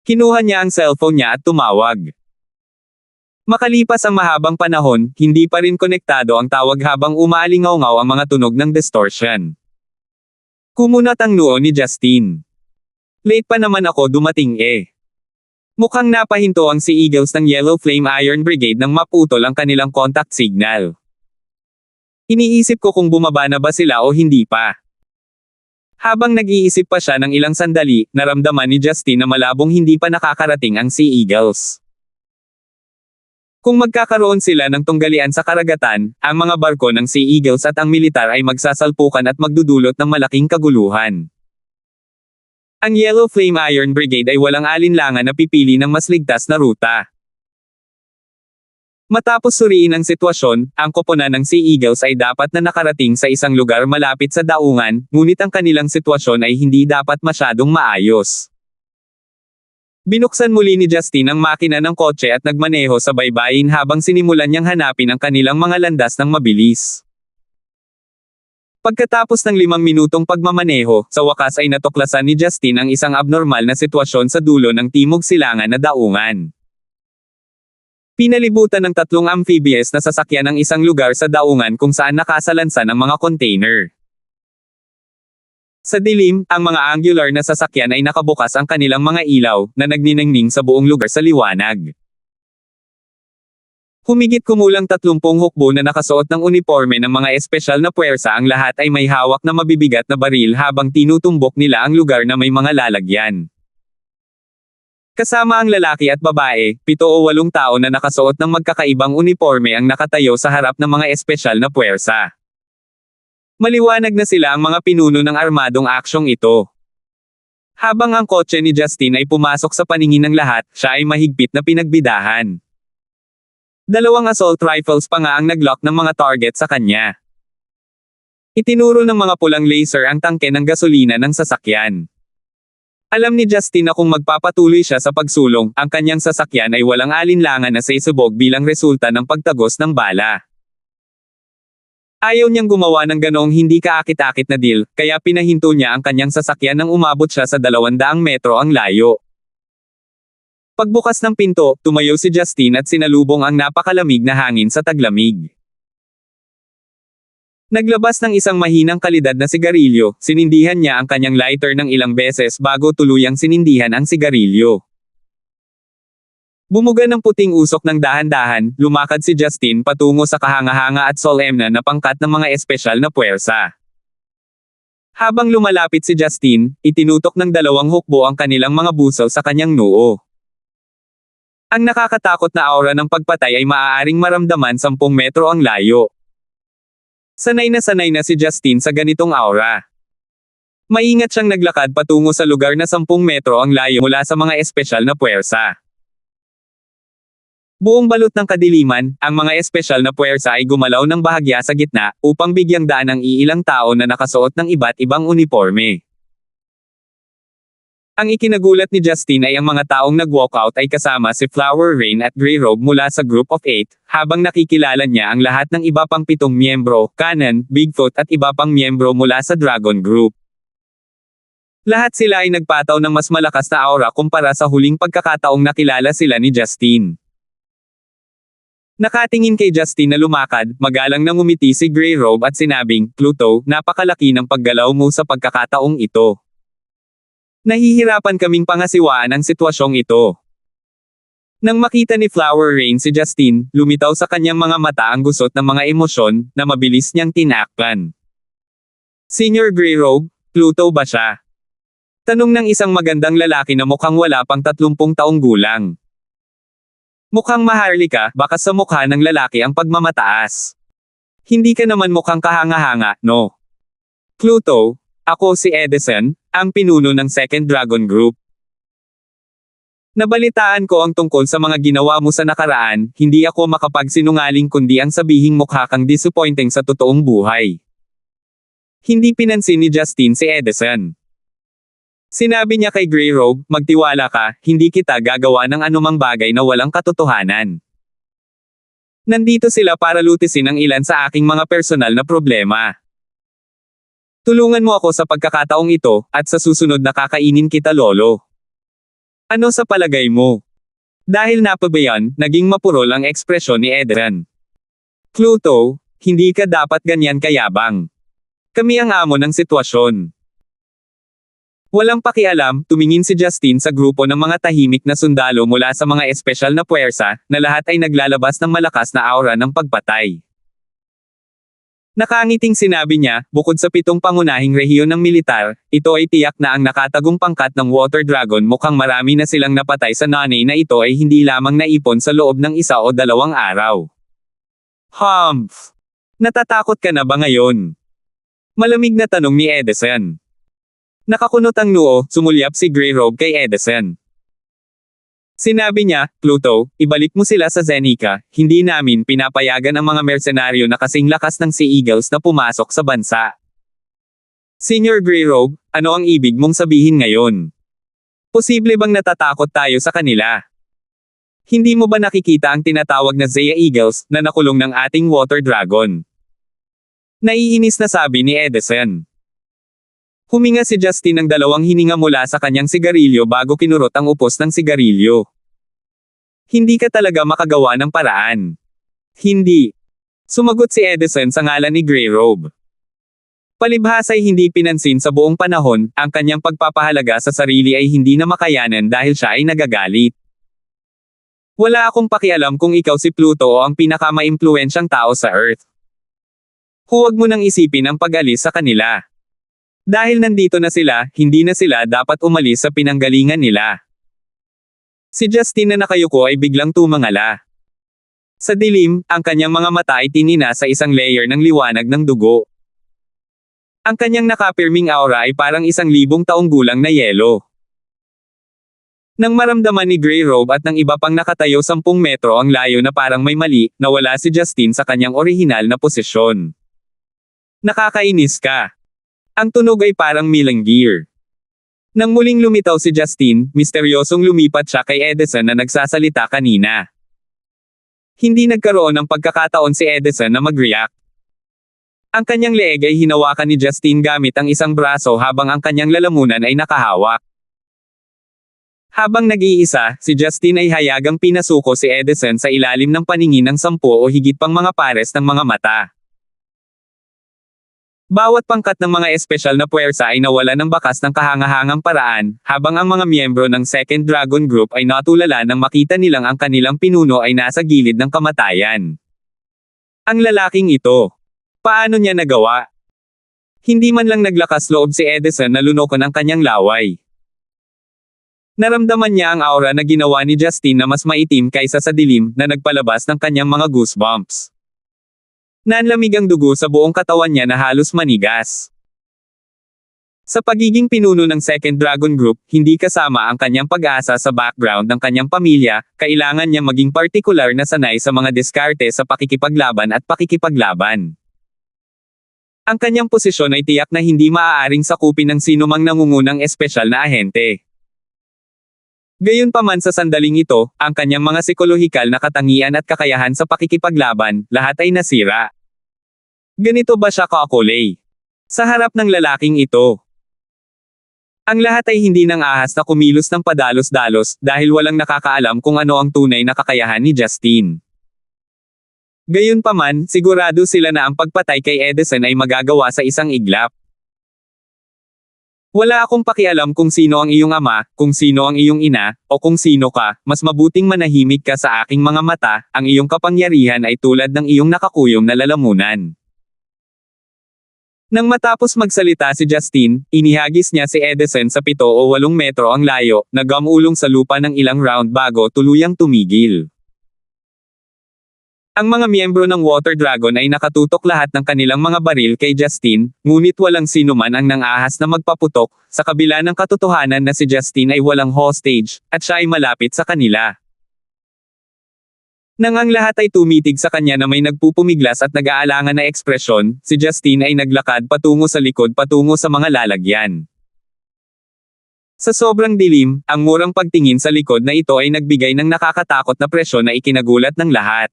Kinuha niya ang cellphone niya at tumawag. Makalipas ang mahabang panahon, hindi pa rin konektado ang tawag habang umaalingaw-ngaw ang mga tunog ng distortion. Kumunat ang noo ni Justin. "Late pa naman ako dumating eh." Mukhang napahinto ang Sea Eagles ng Yellow Flame Iron Brigade nang maputol ang kanilang contact signal. Iniisip ko kung bumaba na ba sila o hindi pa. Habang nag-iisip pa siya ng ilang sandali, naramdaman ni Justin na malabong hindi pa nakakarating ang Sea Eagles. Kung magkakaroon sila ng tunggalian sa karagatan, ang mga barko ng Sea Eagles at ang militar ay magsasalpukan at magdudulot ng malaking kaguluhan. Ang Yellow Flame Iron Brigade ay walang alinlangan na pipili ng mas ligtas na ruta. Matapos suriin ang sitwasyon, ang koponan ng Sea Eagles ay dapat na nakarating sa isang lugar malapit sa daungan, ngunit ang kanilang sitwasyon ay hindi dapat masyadong maayos. Binuksan muli ni Justin ang makina ng kotse at nagmaneho sa baybayin habang sinimulan niyang hanapin ang kanilang mga landas ng mabilis. Pagkatapos ng 5 minutong pagmamaneho, sa wakas ay natuklasan ni Justin ang isang abnormal na sitwasyon sa dulo ng timog silangan na daungan. Pinalibutan ng 3 amphibious na sasakyan ang isang lugar sa daungan kung saan nakasalansan ang mga container. Sa dilim, ang mga angular na sasakyan ay nakabukas ang kanilang mga ilaw, na nagniningning sa buong lugar sa liwanag. Humigit kumulang 30 hukbo na nakasuot ng uniforme ng mga espesyal na puwersa ang lahat ay may hawak na mabibigat na baril habang tinutumbok nila ang lugar na may mga lalagyan. Kasama ang lalaki at babae, 7 o 8 tao na nakasuot ng magkakaibang uniforme ang nakatayo sa harap ng mga espesyal na puwersa. Maliwanag na sila ang mga pinuno ng armadong aksyong ito. Habang ang kotse ni Justin ay pumasok sa paningin ng lahat, siya ay mahigpit na pinagbidahan. 2 assault rifles pa nga ang naglock ng mga target sa kanya. Itinuro ng mga pulang laser ang tangke ng gasolina ng sasakyan. Alam ni Justin na kung magpapatuloy siya sa pagsulong, ang kanyang sasakyan ay walang alinlangan na sisubog bilang resulta ng pagtagos ng bala. Ayaw niyang gumawa ng ganoong hindi kaakit-akit na deal, kaya pinahinto niya ang kanyang sasakyan nang umabot siya sa 200 metro ang layo. Pagbukas ng pinto, tumayo si Justin at sinalubong ang napakalamig na hangin sa taglamig. Naglabas ng isang mahinang kalidad na sigarilyo, sinindihan niya ang kanyang lighter ng ilang beses bago tuluyang sinindihan ang sigarilyo. Bumuga ng puting usok ng dahan-dahan, lumakad si Justin patungo sa kahanga-hanga at solemna na pangkat ng mga espesyal na puwersa. Habang lumalapit si Justin, itinutok ng 2 hukbo ang kanilang mga busaw sa kanyang noo. Ang nakakatakot na aura ng pagpatay ay maaaring maramdaman 10 metro ang layo. Sanay na si Justin sa ganitong aura. Maingat siyang naglakad patungo sa lugar na 10 metro ang layo mula sa mga espesyal na puwersa. Buong balot ng kadiliman, ang mga espesyal na puwersa ay gumalaw ng bahagya sa gitna, upang bigyang daan ang iilang tao na nakasuot ng iba't ibang uniforme. Ang ikinagulat ni Justin ay ang mga taong nag-walkout ay kasama si Flower Rain at Grey Robe mula sa Group of 8, habang nakikilala niya ang lahat ng iba pang 7 miyembro, Kanan, Bigfoot at iba pang miyembro mula sa Dragon Group. Lahat sila ay nagpataw ng mas malakas na aura kumpara sa huling pagkakataong nakilala sila ni Justin. Nakatingin kay Justin na lumakad, magalang nang ngumiti si Grey Robe at sinabing, "Pluto, napakalaki ng paggalaw mo sa pagkakataong ito. Nahihirapan kaming pangasiwaan ang sitwasyong ito." Nang makita ni Flower Rain si Justin, lumitaw sa kanyang mga mata ang gusot ng mga emosyon, na mabilis niyang tinakpan. "Senior Grey Robe, Pluto ba siya?" Tanong ng isang magandang lalaki na mukhang wala pang 30 taong gulang. "Mukhang maharlika, baka sa mukha ng lalaki ang pagmamataas. Hindi ka naman mukhang kahanga-hanga, no?" "Pluto, ako si Edison, ang pinuno ng Second Dragon Group. Nabalitaan ko ang tungkol sa mga ginawa mo sa nakaraan, hindi ako makapagsinungaling kundi ang sabihing mukha kang disappointing sa totoong buhay." Hindi pinansin ni Justin si Edison. Sinabi niya kay Grey Robe, "Magtiwala ka, hindi kita gagawa ng anumang bagay na walang katotohanan. Nandito sila para lutisin ang ilan sa aking mga personal na problema. Tulungan mo ako sa pagkakataong ito, at sa susunod na kakainin kita lolo." Ano sa palagay mo? Dahil napabayan, naging mapurol ang ekspresyon ni Edison. "Pluto, hindi ka dapat ganyan kayabang. Kami ang amo ng sitwasyon." Walang pakialam, tumingin si Justin sa grupo ng mga tahimik na sundalo mula sa mga espesyal na puwersa, na lahat ay naglalabas ng malakas na aura ng pagpatay. Nakangiting sinabi niya, "Bukod sa 7 pangunahing rehiyon ng militar, ito ay tiyak na ang nakatagong pangkat ng Water Dragon mukhang marami na silang napatay sa nanay na ito ay hindi lamang naipon sa loob ng 1 o 2 araw. Humph! Natatakot ka na ba ngayon?" Malamig na tanong ni Edison. Nakakunot ang noo, sumulyap si Grey Robe kay Edison. Sinabi niya, "Pluto, ibalik mo sila sa Zenica, hindi namin pinapayagan ang mga mersenaryo na kasing lakas ng Sea Eagles na pumasok sa bansa." Senior Grey Robe, ano ang ibig mong sabihin ngayon? Posible bang natatakot tayo sa kanila? Hindi mo ba nakikita ang tinatawag na Zea Eagles, na nakulong ng ating Water Dragon? Naiinis na sabi ni Edison. Huminga si Justin ng 2 hininga mula sa kanyang sigarilyo bago kinurot ang upos ng sigarilyo. "Hindi ka talaga makagawa ng paraan." "Hindi." Sumagot si Edison sa ngalan ni Grey Robe. Palibhas ay hindi pinansin sa buong panahon, ang kanyang pagpapahalaga sa sarili ay hindi na makayanan dahil siya ay nagagalit. "Wala akong pakialam kung ikaw si Pluto o ang pinakamaimpluwensyang tao sa Earth. Huwag mo nang isipin ang pag-alis sa kanila. Dahil nandito na sila, hindi na sila dapat umalis sa pinanggalingan nila." Si Justin na nakayuko ay biglang tumangala. Sa dilim, ang kanyang mga mata ay tinina sa isang layer ng liwanag ng dugo. Ang kanyang nakapirming aura ay parang 1,000 taong gulang na yelo. Nang maramdaman ni Grey Robe at ng iba pang nakatayo 10 metro ang layo na parang may mali, nawala si Justin sa kanyang orihinal na posisyon. "Nakakainis ka." Ang tunog ay parang Metal Gear. Nang muling lumitaw si Justine, misteryosong lumipat siya kay Edison na nagsasalita kanina. Hindi nagkaroon ng pagkakataon si Edison na mag-react. Ang kanyang leeg ay hinawakan ni Justine gamit ang isang braso habang ang kanyang lalamunan ay nakahawak. Habang nag-iisa, si Justine ay hayagang pinasuko si Edison sa ilalim ng paningin ng 10 o higit pang mga pares ng mga mata. Bawat pangkat ng mga espesyal na puwersa ay nawala ng bakas ng kahangahangang paraan, habang ang mga miyembro ng Second Dragon Group ay natulala nang makita nilang ang kanilang pinuno ay nasa gilid ng kamatayan. Ang lalaking ito. Paano niya nagawa? Hindi man lang naglakas loob si Edison na lunukan ang kanyang laway. Naramdaman niya ang aura na ginawa ni Justine na mas maitim kaysa sa dilim na nagpalabas ng kanyang mga goosebumps. Nanlamig ang dugo sa buong katawan niya na halos manigas. Sa pagiging pinuno ng Second Dragon Group, hindi kasama ang kanyang pag-asa sa background ng kanyang pamilya, kailangan niya maging partikular na sanay sa mga diskarte sa pakikipaglaban at pakikipaglaban. Ang kanyang posisyon ay tiyak na hindi maaaring sakupin ng sinumang nangungunang espesyal na ahente. Gayunpaman sa sandaling ito, ang kanyang mga psikolohikal na katangian at kakayahan sa pakikipaglaban, lahat ay nasira. Ganito ba siya kakulay? Sa harap ng lalaking ito. Ang lahat ay hindi nang ahas na kumilos ng padalos-dalos dahil walang nakakaalam kung ano ang tunay na kakayahan ni Justine. Gayunpaman, sigurado sila na ang pagpatay kay Edison ay magagawa sa isang iglap. Wala akong pakialam kung sino ang iyong ama, kung sino ang iyong ina, o kung sino ka, mas mabuting manahimik ka sa aking mga mata, ang iyong kapangyarihan ay tulad ng iyong nakakuyom na lalamunan. Nang matapos magsalita si Justine, inihagis niya si Edison sa 7 o 8 metro ang layo, nagamulong sa lupa ng ilang round bago tuluyang tumigil. Ang mga miyembro ng Water Dragon ay nakatutok lahat ng kanilang mga baril kay Justine, ngunit walang sinuman ang nang-ahas na magpaputok, sa kabila ng katotohanan na si Justine ay walang hostage, at siya ay malapit sa kanila. Nang ang lahat ay tumitig sa kanya na may nagpupumiglas at nag-aalangan na ekspresyon, si Justine ay naglakad patungo sa likod patungo sa mga lalagyan. Sa sobrang dilim, ang murang pagtingin sa likod na ito ay nagbigay ng nakakatakot na presyon na ikinagulat ng lahat.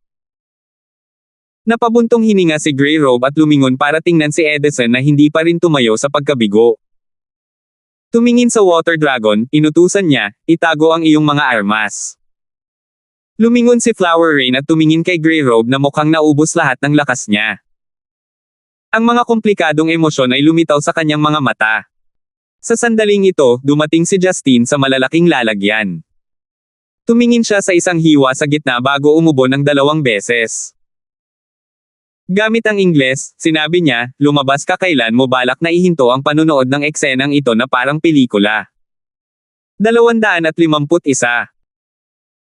Napabuntong hininga si Grey Robe at lumingon para tingnan si Edison na hindi pa rin tumayo sa pagkabigo. Tumingin sa Water Dragon, inutusan niya, itago ang iyong mga armas. Lumingon si Flower Rain at tumingin kay Grey Robe na mukhang naubos lahat ng lakas niya. Ang mga komplikadong emosyon ay lumitaw sa kanyang mga mata. Sa sandaling ito, dumating si Justine sa malalaking lalagyan. Tumingin siya sa isang hiwa sa gitna bago umubo ng 2 beses. Gamit ang Ingles, sinabi niya, lumabas ka kailan mo balak na ihinto ang panunood ng eksenang ito na parang pelikula. 251.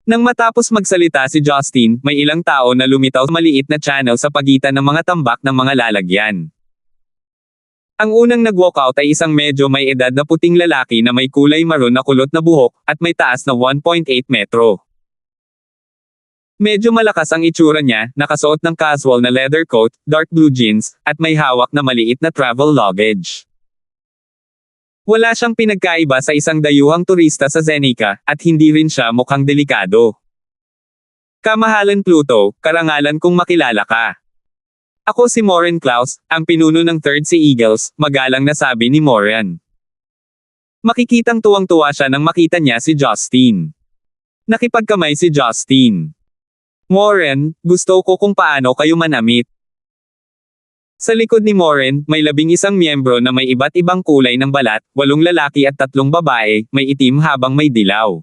Nang matapos magsalita si Justine, may ilang tao na lumitaw sa maliit na channel sa pagitan ng mga tambak ng mga lalagyan. Ang unang nag-walkout ay isang medyo may edad na puting lalaki na may kulay maroon na kulot na buhok, at may taas na 1.8 metro. Medyo malakas ang itsura niya, nakasuot ng casual na leather coat, dark blue jeans, at may hawak na maliit na travel luggage. Wala siyang pinagkaiba sa isang dayuhang turista sa Zenica, at hindi rin siya mukhang delikado. Kamahalan Pluto, karangalan kong makilala ka. Ako si Moran Klaus, ang pinuno ng Third Sea Eagles, magalang na sabi ni Moran. Makikitang tuwang-tuwa siya nang makita niya si Justine. Nakipagkamay si Justine. Moran, gusto ko kung paano kayo manamit. Sa likod ni Moran, may 11 miyembro na may iba't ibang kulay ng balat, 8 lalaki at 3 babae, may itim habang may dilaw.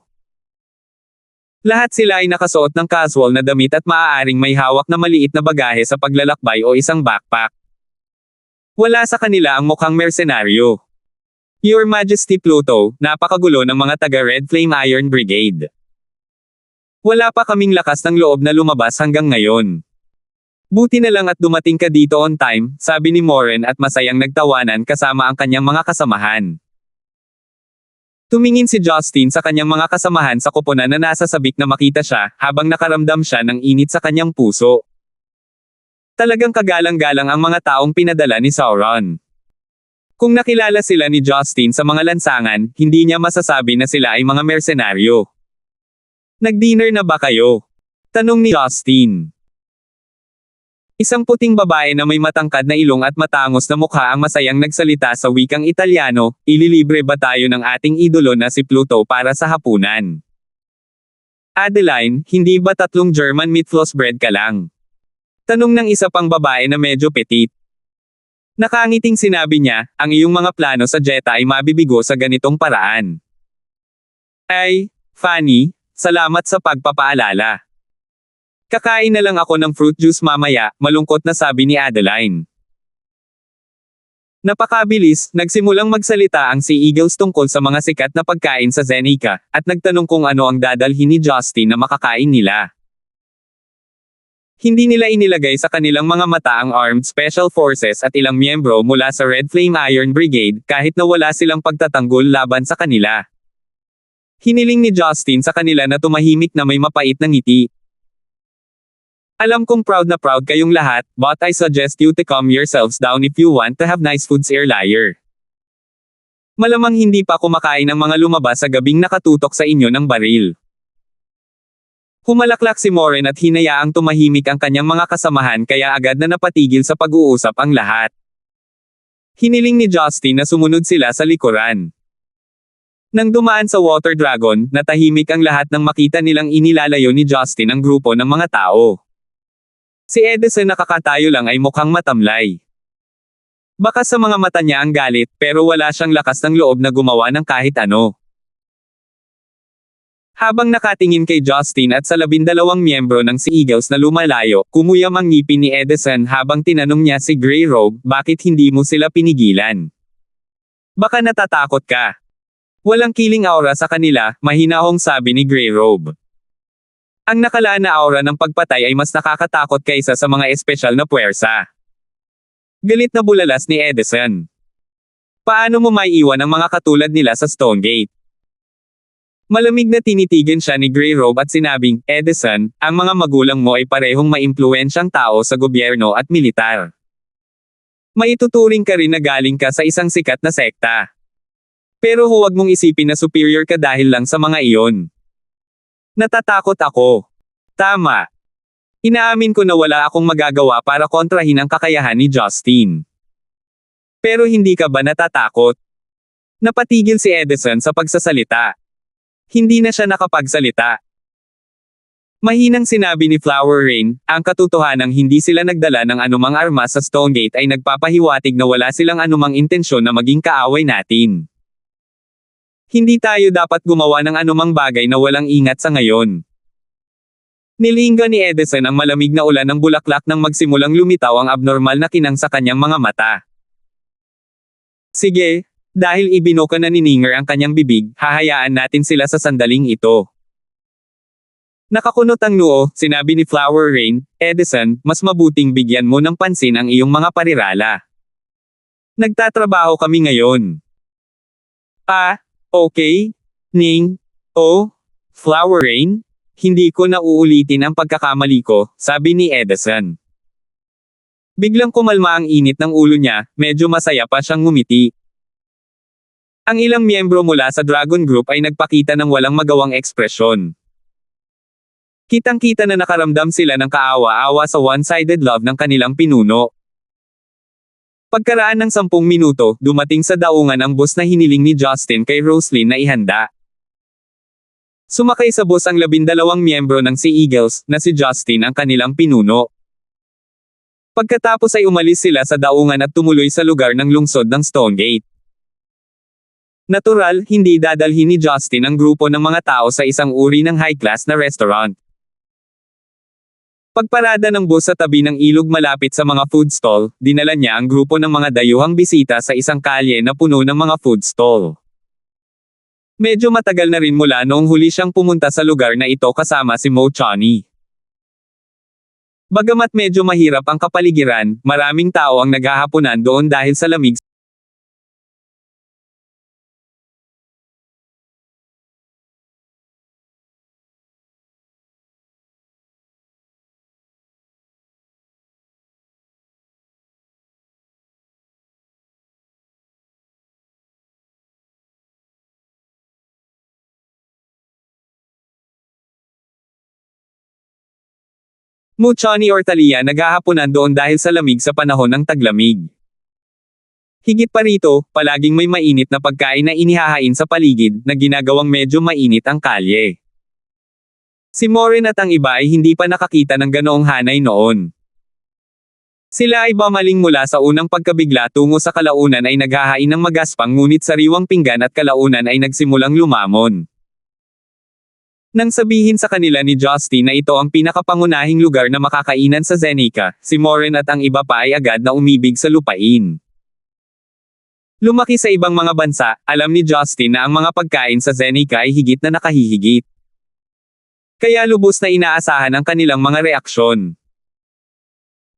Lahat sila ay nakasuot ng casual na damit at maaaring may hawak na maliit na bagahe sa paglalakbay o isang backpack. Wala sa kanila ang mukhang mersenaryo. Your Majesty Pluto, napakagulo ng mga taga-Red Flame Iron Brigade. Wala pa kaming lakas ng loob na lumabas hanggang ngayon. Buti na lang at dumating ka dito on time, sabi ni Moran at masayang nagtawanan kasama ang kanyang mga kasamahan. Tumingin si Justine sa kanyang mga kasamahan sa koponan na nasa sabik na makita siya, habang nakaramdam siya ng init sa kanyang puso. Talagang kagalang-galang ang mga taong pinadala ni Sauron. Kung nakilala sila ni Justin sa mga lansangan, hindi niya masasabi na sila ay mga mersenaryo. Nag-dinner na ba kayo? Tanong ni Justin. Isang puting babae na may matangkad na ilong at matangos na mukha ang masayang nagsalita sa wikang Italyano, ililibre ba tayo ng ating idolo na si Pluto para sa hapunan? Adeline, hindi ba 3 German meatloaf bread ka lang? Tanong ng isa pang babae na medyo petit. Nakangiting sinabi niya, ang iyong mga plano sa Jetta ay mabibigo sa ganitong paraan. Ay, Fanny, salamat sa pagpapaalala. Kakain na lang ako ng fruit juice mamaya, malungkot na sabi ni Adeline. Napakabilis, nagsimulang magsalita ang Sea Eagles tungkol sa mga sikat na pagkain sa Zenica, at nagtanong kung ano ang dadalhin ni Justin na makakain nila. Hindi nila inilagay sa kanilang mga mata ang Armed Special Forces at ilang miyembro mula sa Red Flame Iron Brigade kahit na wala silang pagtatanggol laban sa kanila. Hiniling ni Justin sa kanila na tumahimik na may mapait na ngiti. Alam kong proud na proud kayong lahat, but I suggest you to calm yourselves down if you want to have nice foods liar. Malamang hindi pa kumakain ng mga lumabas sa gabing nakatutok sa inyo ng baril. Humalaklak si Moren at hinayaang tumahimik ang kanyang mga kasamahan kaya agad na napatigil sa pag-uusap ang lahat. Hiniling ni Justin na sumunod sila sa likuran. Nang dumaan sa Water Dragon, natahimik ang lahat nang makita nilang inilalayo ni Justin ang grupo ng mga tao. Si Edison nakakatayo lang ay mukhang matamlay. Baka sa mga mata niya ang galit, pero wala siyang lakas ng loob na gumawa ng kahit ano. Habang nakatingin kay Justin at sa 12 miyembro ng Sea Eagles na lumalayo, kumuyam ang ngipin ni Edison habang tinanong niya si Grey Robe, bakit hindi mo sila pinigilan? Baka natatakot ka. Walang kiling aura sa kanila, mahinahong sabi ni Grey Robe. Ang nakalaan na aura ng pagpatay ay mas nakakatakot kaysa sa mga espesyal na puwersa. Galit na bulalas ni Edison. Paano mo maiiwan ang mga katulad nila sa Stonegate? Malamig na tinitigan siya ni Grey Robe at sinabing, Edison, ang mga magulang mo ay parehong maimpluwensyang tao sa gobyerno at militar. Maituturing ka rin na galing ka sa isang sikat na sekta. Pero huwag mong isipin na superior ka dahil lang sa mga iyon. Natatakot ako. Tama. Inaamin ko na wala akong magagawa para kontrahin ang kakayahan ni Justin. Pero hindi ka ba natatakot? Napatigil si Edison sa pagsasalita. Hindi na siya nakapagsalita. Mahinang sinabi ni Flower Rain, ang katotohanang hindi sila nagdala ng anumang armas sa Stonegate ay nagpapahiwatig na wala silang anumang intensyon na maging kaaway natin. Hindi tayo dapat gumawa ng anumang bagay na walang ingat sa ngayon. Nilingga ni Edison ang malamig na ulan ng bulaklak nang magsimulang lumitaw ang abnormal na kinang sa kanyang mga mata. Sige, dahil ibinoka na ni Ninger ang kanyang bibig, hahayaan natin sila sa sandaling ito. Nakakunot ang noo, sinabi ni Flower Rain, Edison, mas mabuting bigyan mo ng pansin ang iyong mga parirala. Nagtatrabaho kami ngayon. Okay, Ning, Flower Rain? Hindi ko na uulitin ang pagkakamali ko, sabi ni Edison. Biglang kumalma ang init ng ulo niya, medyo masaya pa siyang ngumiti. Ang ilang miyembro mula sa Dragon Group ay nagpakita ng walang magawang ekspresyon. Kitang-kita na nakaramdam sila ng kaawa-awa sa one-sided love ng kanilang pinuno. Pagkaraan ng 10 minuto, dumating sa daungan ang bus na hiniling ni Justin kay Roslyn na ihanda. Sumakay sa bus ang 12 miyembro ng Sea Eagles, na si Justin ang kanilang pinuno. Pagkatapos ay umalis sila sa daungan at tumuloy sa lugar ng lungsod ng Stonegate. Natural, hindi dadalhin ni Justin ang grupo ng mga tao sa isang uri ng high-class na restaurant. Pagparada ng bus sa tabi ng ilog malapit sa mga food stall, dinala niya ang grupo ng mga dayuhang bisita sa isang kalye na puno ng mga food stall. Medyo matagal na rin mula noong huli siyang pumunta sa lugar na ito kasama si Mo Chani. Bagamat medyo mahirap ang kapaligiran, maraming tao ang naghahapunan doon dahil sa lamig Muchoni or Thalia naghahaponan doon dahil sa lamig sa panahon ng taglamig. Higit pa rito, palaging may mainit na pagkain na inihahain sa paligid na ginagawang medyo mainit ang kalye. Si Moren at ang iba ay hindi pa nakakita ng ganoong hanay noon. Sila ay bumaling mula sa unang pagkabigla tungo sa kalaunan ay naghahain ng magaspang ngunit sariwang pinggan at kalaunan ay nagsimulang lumamon. Nang sabihin sa kanila ni Justin na ito ang pinakapangunahing lugar na makakainan sa Zenica, si Moren at ang iba pa ay agad na umibig sa lupain. Lumaki sa ibang mga bansa, alam ni Justin na ang mga pagkain sa Zenica ay higit na nakahihigit. Kaya lubos na inaasahan ang kanilang mga reaksyon.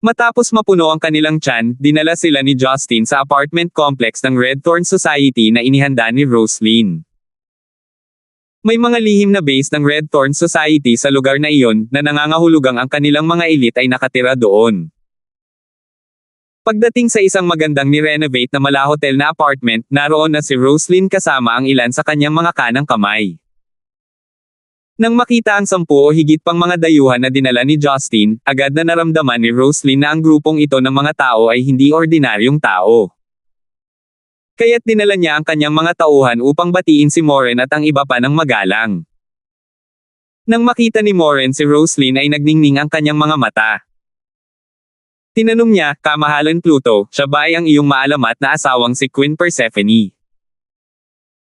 Matapos mapuno ang kanilang tiyan, dinala sila ni Justin sa apartment complex ng Red Thorn Society na inihanda ni Roslyn. May mga lihim na base ng Red Thorn Society sa lugar na iyon na nangangahulugang ang kanilang mga elite ay nakatira doon. Pagdating sa isang magandang ni-renovate na mala-hotel na apartment, naroon na si Roslyn kasama ang ilan sa kanyang mga kanang kamay. Nang makita ang 10 o higit pang mga dayuhan na dinala ni Justin, agad na naramdaman ni Roslyn na ang grupong ito ng mga tao ay hindi ordinaryong tao. Kaya't dinala niya ang kanyang mga tauhan upang batiin si Moren at ang iba pa ng magalang. Nang makita ni Moren si Roslyn ay nagningning ang kanyang mga mata. Tinanong niya, "Kamahalan Pluto, siya ba ay ang iyong maalamat na asawang si Queen Persephone?"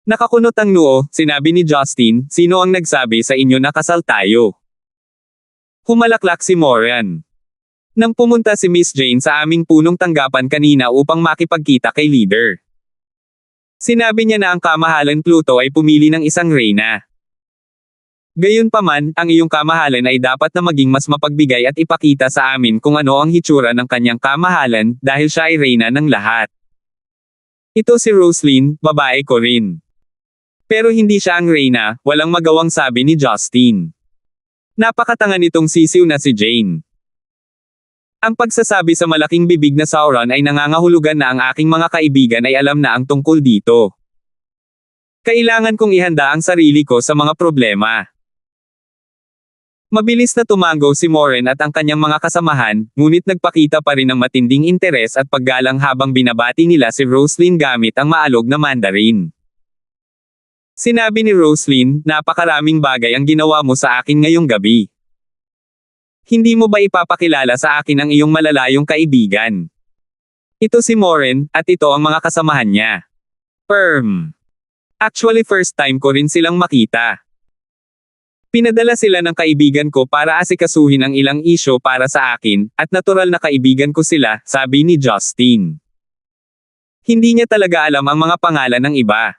Nakakunot ang noo, sinabi ni Justin, "Sino ang nagsabi sa inyo na kasal tayo?" Humalaklak si Moren. Nang pumunta si Miss Jane sa aming punong tanggapan kanina upang makipagkita kay leader. Sinabi niya na ang kamahalan Pluto ay pumili ng isang reyna. Gayunpaman, ang iyong kamahalan ay dapat na maging mas mapagbigay at ipakita sa amin kung ano ang hitsura ng kanyang kamahalan, dahil siya ay reyna ng lahat. Ito si Roslyn, babae ko rin. Pero hindi siya ang reyna, walang magawang sabi ni Justin. Napakatanga nitong sisiw na si Jane. Ang pagsasabi sa malaking bibig na Sauron ay nangangahulugan na ang aking mga kaibigan ay alam na ang tungkol dito. Kailangan kong ihanda ang sarili ko sa mga problema. Mabilis na tumango si Moren at ang kanyang mga kasamahan, ngunit nagpakita pa rin ng matinding interes at paggalang habang binabati nila si Roslyn gamit ang maalog na Mandarin. Sinabi ni Roslyn, "Napakaraming bagay ang ginawa mo sa akin ngayong gabi. Hindi mo ba ipapakilala sa akin ang iyong malalayong kaibigan?" Ito si Moren, at ito ang mga kasamahan niya. Actually first time ko rin silang makita. Pinadala sila ng kaibigan ko para asikasuhin ang ilang isyo para sa akin, at natural na kaibigan ko sila, sabi ni Justin. Hindi niya talaga alam ang mga pangalan ng iba.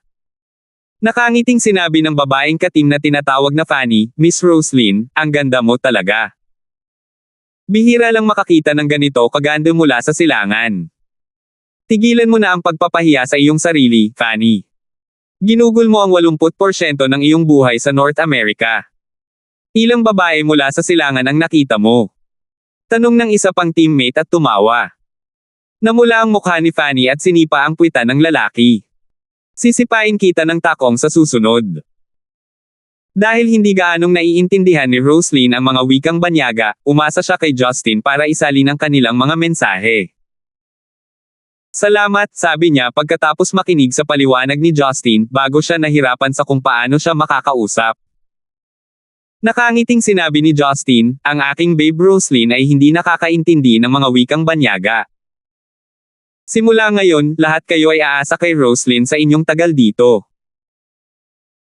Nakangiting sinabi ng babaeng katim na tinatawag na Fanny, "Miss Roslyn, ang ganda mo talaga. Bihira lang makakita ng ganito kaganda mula sa silangan. Tigilan mo na ang pagpapahiya sa iyong sarili, Fanny. Ginugol mo ang 80% ng iyong buhay sa North America. Ilang babae mula sa silangan ang nakita mo?" Tanong ng isa pang teammate at tumawa. Namula ang mukha ni Fanny at sinipa ang puwitan ng lalaki. "Sisipain kita ng takong sa susunod." Dahil hindi gaanong naiintindihan ni Roslyn ang mga wikang banyaga, umasa siya kay Justin para isalin ang kanilang mga mensahe. "Salamat," sabi niya pagkatapos makinig sa paliwanag ni Justin, bago siya nahirapan sa kung paano siya makakausap. Nakangiting sinabi ni Justin, "Ang aking babe Roslyn ay hindi nakakaintindi ng mga wikang banyaga. Simula ngayon, lahat kayo ay aasa kay Roslyn sa inyong tagal dito.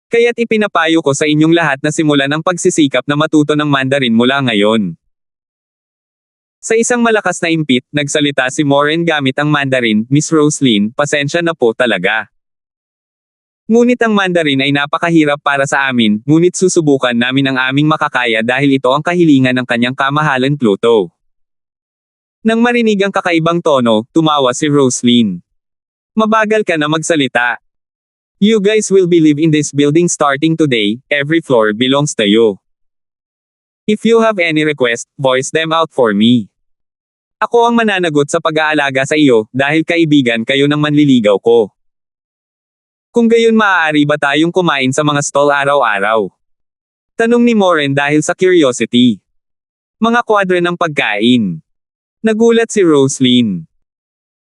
Kaya't ipinapayo ko sa inyong lahat na simulan ang pagsisikap na matuto ng Mandarin mula ngayon." Sa isang malakas na impit, nagsalita si Moren gamit ang Mandarin, "Miss Roslyn, pasensya na po talaga. Ngunit ang Mandarin ay napakahirap para sa amin, ngunit susubukan namin ang aming makakaya dahil ito ang kahilingan ng kanyang kamahalan Pluto." Nang marinig ang kakaibang tono, tumawa si Roslyn. "Mabagal ka na magsalita. You guys will be live in this building starting today, every floor belongs to you. If you have any request, voice them out for me. Ako ang mananagot sa pag-aalaga sa iyo, dahil kaibigan kayo ng manliligaw ko. Kung gayon maaari ba tayong kumain sa mga stall araw-araw?" Tanong ni Moren dahil sa curiosity. Mga kwadre ng pagkain. Nagulat si Roslyn.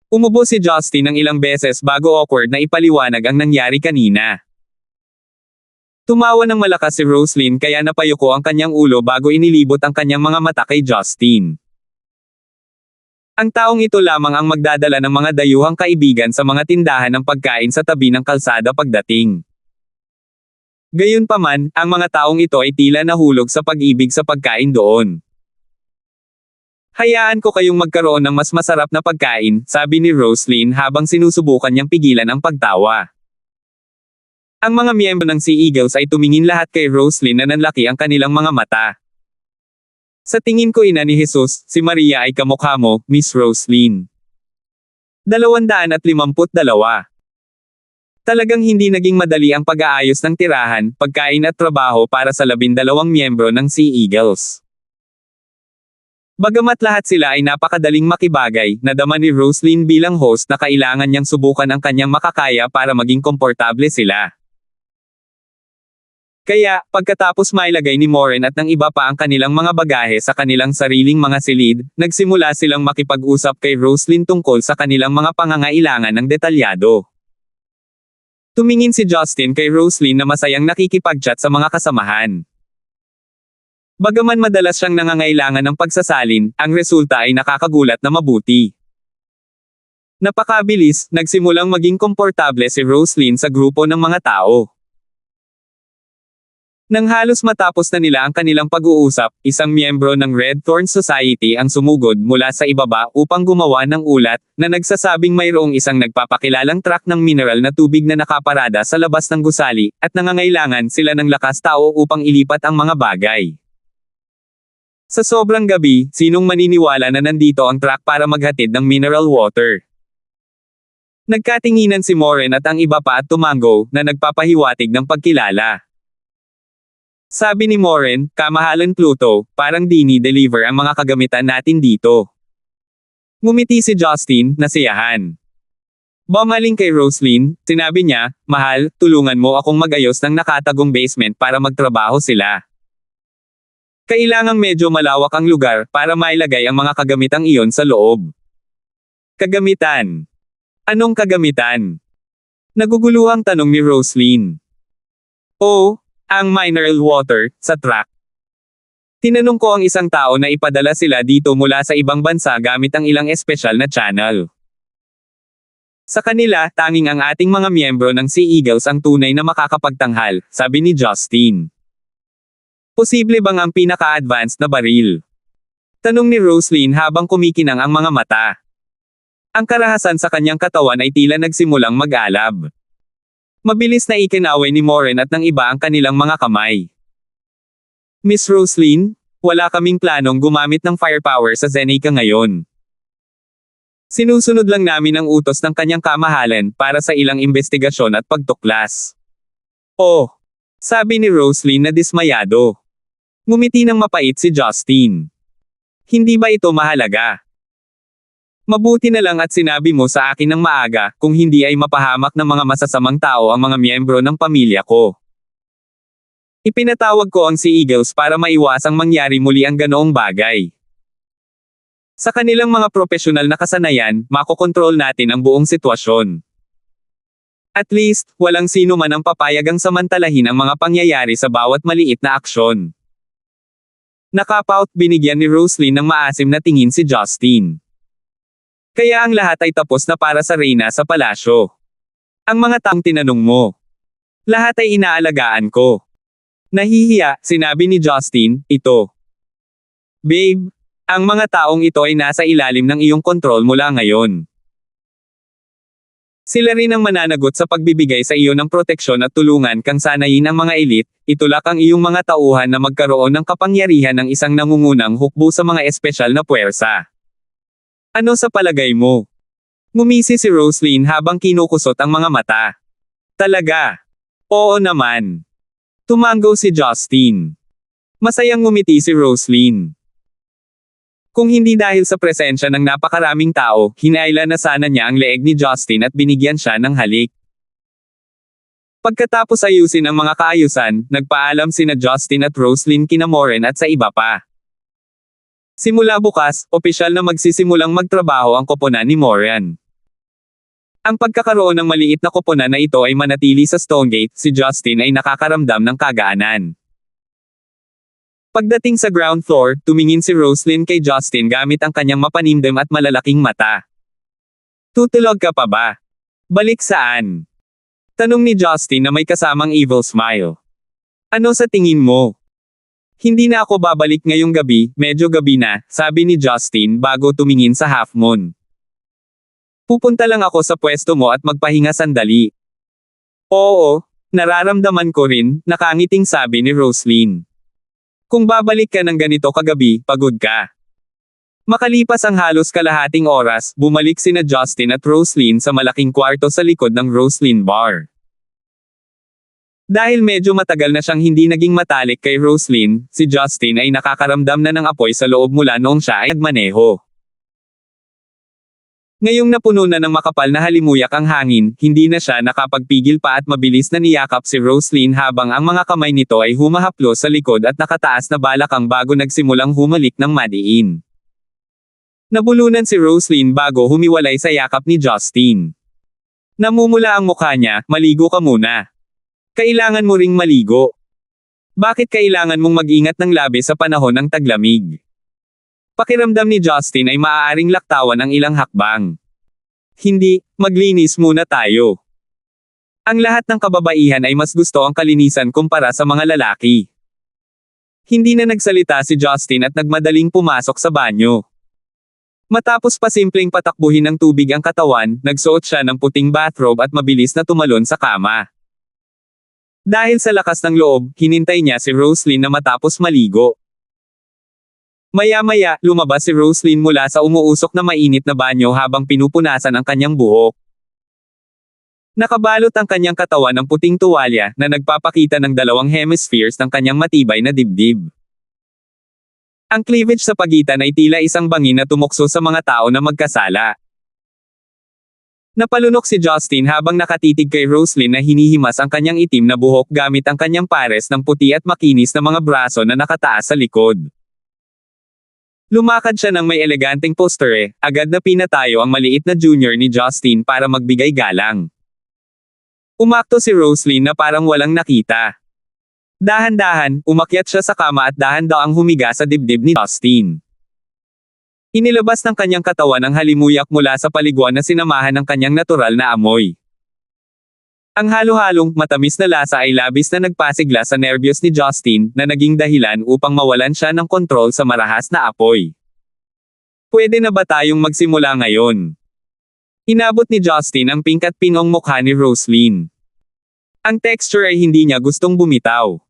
Umubo si Justin ng ilang beses bago awkward na ipaliwanag ang nangyari kanina. Tumawa ng malakas si Roslyn kaya napayuko ang kanyang ulo bago inilibot ang kanyang mga mata kay Justin. Ang taong ito lamang ang magdadala ng mga dayuhang kaibigan sa mga tindahan ng pagkain sa tabi ng kalsada pagdating. Gayunpaman, ang mga taong ito ay tila nahulog sa pag-ibig sa pagkain doon. Hayaan ko kayong magkaroon ng mas masarap na pagkain, sabi ni Roslyn habang sinusubukan niyang pigilan ang pagtawa. Ang mga miyembro ng Sea Eagles ay tumingin lahat kay Roslyn na nanlaki ang kanilang mga mata. Sa tingin ko ina ni Jesus, si Maria ay kamukha mo, Miss Roslyn. 252. Talagang hindi naging madali ang pag-aayos ng tirahan, pagkain at trabaho para sa 12 miyembro ng Sea Eagles. Bagamat lahat sila ay napakadaling makibagay, nadama ni Roslyn bilang host na kailangan niyang subukan ang kanyang makakaya para maging komportable sila. Kaya, pagkatapos mailagay ni Moren at ng iba pa ang kanilang mga bagahe sa kanilang sariling mga silid, nagsimula silang makipag-usap kay Roslyn tungkol sa kanilang mga pangangailangan ng detalyado. Tumingin si Justin kay Roslyn na masayang nakikipag-chat sa mga kasamahan. Bagaman madalas siyang nangangailangan ng pagsasalin, ang resulta ay nakakagulat na mabuti. Napakabilis, nagsimulang maging komportable si Roslyn sa grupo ng mga tao. Nang halos matapos na nila ang kanilang pag-uusap, isang miyembro ng Red Thorn Society ang sumugod mula sa ibaba upang gumawa ng ulat, na nagsasabing mayroong isang nagpapakilalang truck ng mineral na tubig na nakaparada sa labas ng gusali, at nangangailangan sila ng lakas tao upang ilipat ang mga bagay. Sa sobrang gabi, sinong maniniwala na nandito ang truck para maghatid ng mineral water? Nagkatinginan si Moren at ang iba pa at tumango, na nagpapahiwatig ng pagkilala. Sabi ni Moren, kamahalan Pluto, parang dini-deliver ang mga kagamitan natin dito. Ngumiti si Justin, nasiyahan. Bumaling kay Roslyn, sinabi niya, mahal, tulungan mo akong mag-ayos ng nakatagong basement para magtrabaho sila. Kailangang medyo malawak ang lugar para mailagay ang mga kagamitang iyon sa loob. Kagamitan. Anong kagamitan? Naguguluhang tanong ni Roslyn. Oh, ang mineral water, sa truck. Tinanong ko ang isang tao na ipadala sila dito mula sa ibang bansa gamit ang ilang espesyal na channel. Sa kanila, tanging ang ating mga miyembro ng Sea Eagles ang tunay na makakapagtanghal, sabi ni Justin. Posible bang ang pinaka-advanced na baril? Tanong ni Roslyn habang kumikinang ang mga mata. Ang karahasan sa kanyang katawan ay tila nagsimulang mag-alab. Mabilis na ikinaway ni Moren at ng iba ang kanilang mga kamay. Miss Roslyn, wala kaming planong gumamit ng firepower sa Zeneca ngayon. Sinusunod lang namin ang utos ng kanyang kamahalan para sa ilang investigasyon at pagtuklas. Oh, sabi ni Roslyn na dismayado. Ngumiti ng mapait si Justin. Hindi ba ito mahalaga? Mabuti na lang at sinabi mo sa akin ng maaga, kung hindi ay mapahamak ng mga masasamang tao ang mga miyembro ng pamilya ko. Ipinatawag ko ang Sea Eagles para maiwasang mangyari muli ang ganoong bagay. Sa kanilang mga profesional na kasanayan, makokontrol natin ang buong sitwasyon. At least, walang sino man ang papayagang samantalahin ang mga pangyayari sa bawat maliit na aksyon. Nakapout, binigyan ni Roslyn ng maasim na tingin si Justin. Kaya ang lahat ay tapos na para sa reyna sa palasyo. Ang mga taong tinanong mo. Lahat ay inaalagaan ko. Nahihiya, sinabi ni Justin, ito. Babe, ang mga taong ito ay nasa ilalim ng iyong kontrol mula ngayon. Sila rin ang mananagot sa pagbibigay sa iyo ng proteksyon at tulungan kang sanayin ang mga elite, itulak ang iyong mga tauhan na magkaroon ng kapangyarihan ng isang nangungunang hukbo sa mga espesyal na puwersa. Ano sa palagay mo? Ngumisi si Roslyn habang kinukusot ang mga mata. Talaga? Oo naman. Tumango si Justin. Masayang ngumiti si Roslyn. Kung hindi dahil sa presensya ng napakaraming tao, hinailan na sana niya ang leeg ni Justin at binigyan siya ng halik. Pagkatapos ayusin ang mga kaayusan, nagpaalam sina Justin at Roslyn kina Moren at sa iba pa. Simula bukas, opisyal na magsisimulang magtrabaho ang koponan ni Moran. Ang pagkakaroon ng maliit na koponan na ito ay manatili sa Stonegate, si Justin ay nakakaramdam ng kagaanan. Pagdating sa ground floor, tumingin si Roslyn kay Justin gamit ang kanyang mapanimdim at malalaking mata. Tutulog ka pa ba? Balik saan? Tanong ni Justin na may kasamang evil smile. Ano sa tingin mo? Hindi na ako babalik ngayong gabi, medyo gabi na, sabi ni Justin bago tumingin sa half moon. Pupunta lang ako sa pwesto mo at magpahinga sandali. Oo, nararamdaman ko rin, nakangiting sabi ni Roslyn. Kung babalik ka ng ganito kagabi, pagod ka. Makalipas ang halos kalahating oras, bumalik sina Justin at Roslyn sa malaking kwarto sa likod ng Roslyn Bar. Dahil medyo matagal na siyang hindi naging matalik kay Roslyn, si Justin ay nakakaramdam na ng apoy sa loob mula noong siya ay nagmaneho. Ngayong napuno na ng makapal na halimuyak ang hangin, hindi na siya nakapagpigil pa at mabilis na niyakap si Roslyn habang ang mga kamay nito ay humahaplos sa likod at nakataas na balakang bago nagsimulang humalik ng madiin. Nabulunan si Roslyn bago humiwalay sa yakap ni Justin. Namumula ang mukha niya, maligo ka muna. Kailangan mo ring maligo. Bakit kailangan mong mag-ingat ng labi sa panahon ng taglamig? Pakiramdam ni Justin ay maaaring laktawan ang ilang hakbang. Hindi, maglinis muna tayo. Ang lahat ng kababaihan ay mas gusto ang kalinisan kumpara sa mga lalaki. Hindi na nagsalita si Justin at nagmadaling pumasok sa banyo. Matapos pa simpleng patakbuhin ng tubig ang katawan, nagsuot siya ng puting bathrobe at mabilis na tumalon sa kama. Dahil sa lakas ng loob, hinintay niya si Roslyn na matapos maligo. Maya-maya, lumabas si Roslyn mula sa umuusok na mainit na banyo habang pinupunasan ang kanyang buhok. Nakabalot ang kanyang katawan ng puting tuwalya na nagpapakita ng dalawang hemispheres ng kanyang matibay na dibdib. Ang cleavage sa pagitan ay tila isang bangin na tumukso sa mga tao na magkasala. Napalunok si Justin habang nakatitig kay Roslyn na hinihimas ang kanyang itim na buhok gamit ang kanyang pares ng puti at makinis na mga braso na nakataas sa likod. Lumakad siya ng may eleganteng posture, agad na pinatayo ang maliit na junior ni Justin para magbigay galang. Umakto si Roslyn na parang walang nakita. Dahan-dahan, umakyat siya sa kama at dahan-daang humiga sa dibdib ni Justin. Inilabas ng kanyang katawan ang halimuyak mula sa paliguan na sinamahan ng kanyang natural na amoy. Ang halo-halong, matamis na lasa ay labis na nagpasigla sa nerbiyos ni Justin, na naging dahilan upang mawalan siya ng kontrol sa marahas na apoy. Pwede na ba tayong magsimula ngayon? Inabot ni Justin ang pink at pinong mukha ni Roslyn. Ang texture ay hindi niya gustong bumitaw.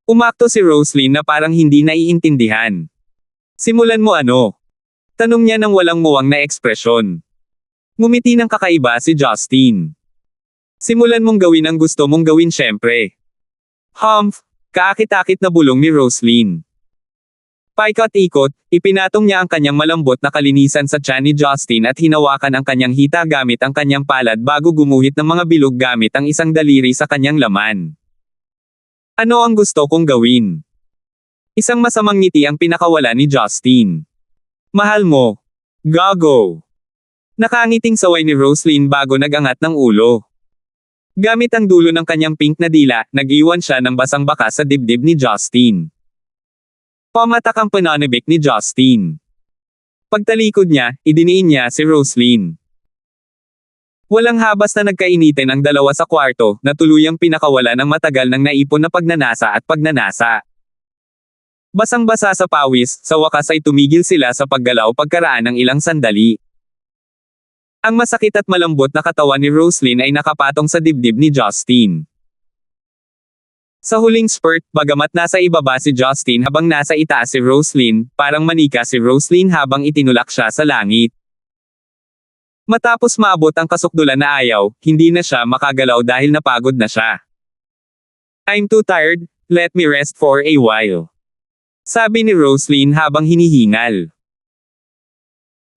Umakto si Roslyn na parang hindi naiintindihan. Simulan mo ano? Tanong niya ng walang muwang na ekspresyon. Ngumiti ng kakaiba si Justin. Simulan mong gawin ang gusto mong gawin syempre. Humph! Kaakit-akit na bulong ni Roslyn. Paikot-ikot, ipinatong niya ang kanyang malambot na kalinisan sa tiyan ni Justin at hinawakan ang kanyang hita gamit ang kanyang palad bago gumuhit ng mga bilog gamit ang isang daliri sa kanyang laman. Ano ang gusto kong gawin? Isang masamang ngiti ang pinakawala ni Justin. Mahal mo. Gago. Nakangiting saway ni Roslyn bago nagangat ng ulo. Gamit ang dulo ng kanyang pink na dila, nag-iwan siya ng basang bakas sa dibdib ni Justin. Pamatak ang pananabik ni Justin. Pagtalikod niya, idiniin niya si Roslyn. Walang habas na nagkainitin ang dalawa sa kwarto, na tuluyang pinakawala ng matagal ng naipon na pagnanasa at pagnanasa. Basang-basa sa pawis, sa wakas ay tumigil sila sa paggalaw pagkaraan ng ilang sandali. Ang masakit at malambot na katawan ni Roslyn ay nakapatong sa dibdib ni Justin. Sa huling spurt, bagamat nasa ibaba si Justin habang nasa itaas si Roslyn, parang manika si Roslyn habang itinulak siya sa langit. Matapos maabot ang kasukdulan na ayaw, hindi na siya makagalaw dahil napagod na siya. I'm too tired, let me rest for a while. Sabi ni Roslyn habang hinihingal.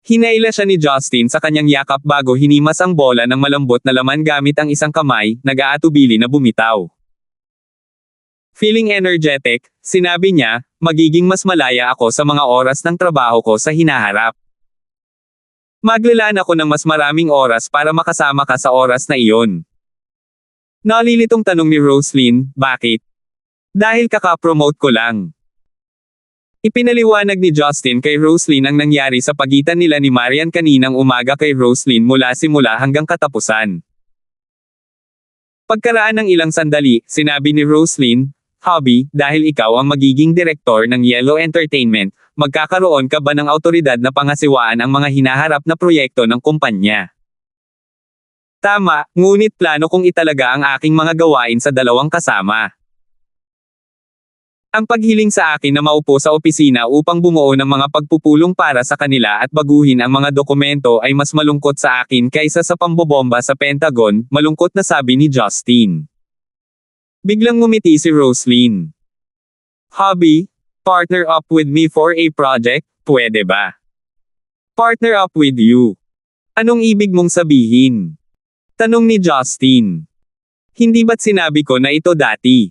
Hinaila siya ni Justin sa kanyang yakap bago hinimas ang bola ng malambot na laman gamit ang isang kamay, nag-aatubili na bumitaw. Feeling energetic, sinabi niya, magiging mas malaya ako sa mga oras ng trabaho ko sa hinaharap. Maglalaan ako ng mas maraming oras para makasama ka sa oras na iyon. Nalilitong tanong ni Roslyn, bakit? Dahil kaka-promote ko lang. Ipinaliwanag ni Justin kay Roslyn ang nangyari sa pagitan nila ni Marian kaninang umaga kay Roslyn mula simula hanggang katapusan. Pagkaraan ng ilang sandali, sinabi ni Roslyn, Hobby, dahil ikaw ang magiging direktor ng Yellow Entertainment, magkakaroon ka ba ng awtoridad na pangasiwaan ang mga hinaharap na proyekto ng kumpanya? Tama, ngunit plano kong italaga ang aking mga gawain sa dalawang kasama. Ang paghiling sa akin na maupo sa opisina upang bumuo ng mga pagpupulong para sa kanila at baguhin ang mga dokumento ay mas malungkot sa akin kaysa sa pambobomba sa Pentagon, malungkot na sabi ni Justin. Biglang ngumiti si Roslyn. Hobby, partner up with me for a project, pwede ba? Partner up with you. Anong ibig mong sabihin? Tanong ni Justin. Hindi ba't sinabi ko na ito dati?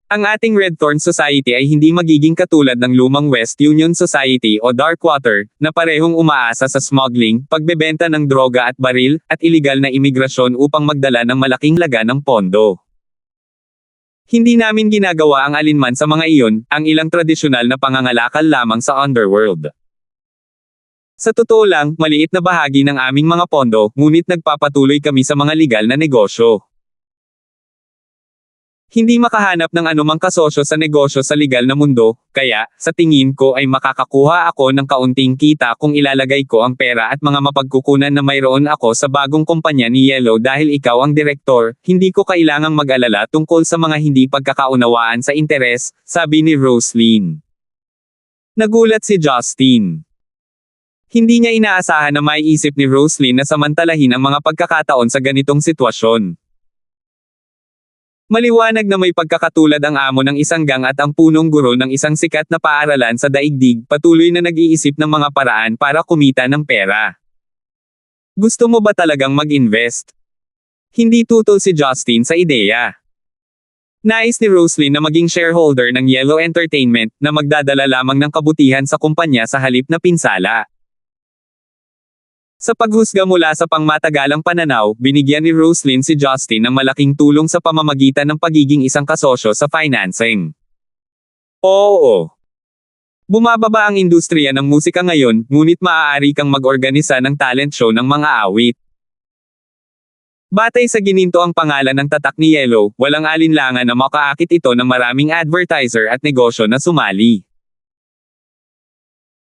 Ang ating Red Thorn Society ay hindi magiging katulad ng lumang West Union Society o Darkwater, na parehong umaasa sa smuggling, pagbebenta ng droga at baril, at iligal na imigrasyon upang magdala ng malaking laga ng pondo. Hindi namin ginagawa ang alinman sa mga iyon, ang ilang tradisyonal na pangangalakal lamang sa underworld. Sa totoo lang, maliit na bahagi ng aming mga pondo, ngunit nagpapatuloy kami sa mga legal na negosyo. Hindi makahanap ng anumang kasosyo sa negosyo sa legal na mundo, kaya, sa tingin ko ay makakakuha ako ng kaunting kita kung ilalagay ko ang pera at mga mapagkukunan na mayroon ako sa bagong kumpanya ni Yellow dahil ikaw ang direktor, hindi ko kailangang mag-alala tungkol sa mga hindi pagkakaunawaan sa interes, sabi ni Roslyn. Nagulat si Justin. Hindi niya inaasahan na maiisip ni Roslyn na samantalahin ang mga pagkakataon sa ganitong sitwasyon. Maliwanag na may pagkakatulad ang amo ng isang gang at ang punong guro ng isang sikat na paaralan sa daigdig, patuloy na nag-iisip ng mga paraan para kumita ng pera. Gusto mo ba talagang mag-invest? Hindi tutol si Justin sa ideya. Nais ni Roslyn na maging shareholder ng Yellow Entertainment, na magdadala lamang ng kabutihan sa kumpanya sa halip na pinsala. Sa paghusga mula sa pangmatagalang pananaw, binigyan ni Roslyn si Justin ng malaking tulong sa pamamagitan ng pagiging isang kasosyo sa financing. Oo. Bumababa ang industriya ng musika ngayon, ngunit maaari kang mag-organisa ng talent show ng mga awit. Batay sa gininto ang pangalan ng tatak ni Yellow, walang alinlangan na makaakit ito ng maraming advertiser at negosyo na sumali.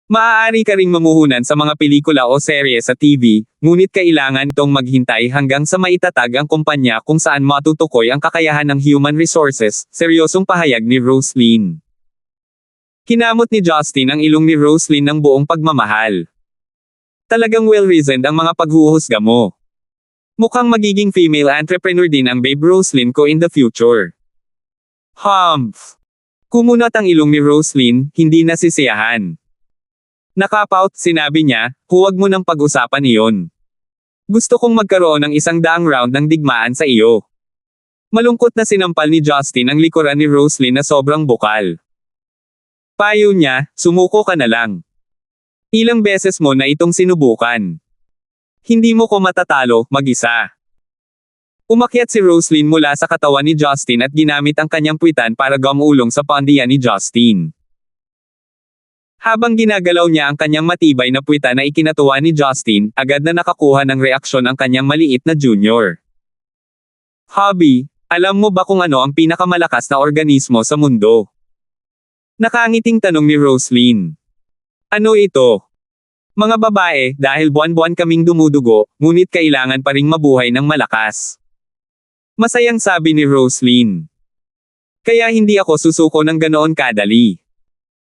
Maaari ka ring mamuhunan sa mga pelikula o serye sa TV, ngunit kailangan itong maghintay hanggang sa maitatag ang kumpanya kung saan matutukoy ang kakayahan ng human resources, seryosong pahayag ni Roslyn. Kinamot ni Justin ang ilong ni Roslyn ng buong pagmamahal. Talagang well-reasoned ang mga paghuhusga mo. Mukhang magiging female entrepreneur din ang babe Roslyn ko in the future. Humph! Kumunot ang ilong ni Roslyn, hindi nasisiyahan. Nakapout, sinabi niya, huwag mo nang pag-usapan iyon. Gusto kong magkaroon ng 100 round ng digmaan sa iyo. Malungkot na sinampal ni Justin ang likuran ni Roslyn na sobrang bukal. Payo niya, sumuko ka na lang. Ilang beses mo na itong sinubukan. Hindi mo ko matatalo, mag-isa. Umakyat si Roslyn mula sa katawan ni Justin at ginamit ang kanyang puwitan para gumulong sa pandiyan ni Justin. Habang ginagalaw niya ang kanyang matibay na puwita na ikinatuwa ni Justin, agad na nakakuha ng reaksyon ang kanyang maliit na junior. Hobby, alam mo ba kung ano ang pinakamalakas na organismo sa mundo? Nakangiting tanong ni Roslyn. Ano ito? Mga babae, dahil buwan-buwan kaming dumudugo, ngunit kailangan pa ring mabuhay ng malakas. Masayang sabi ni Roslyn. Kaya hindi ako susuko ng ganoon kadali.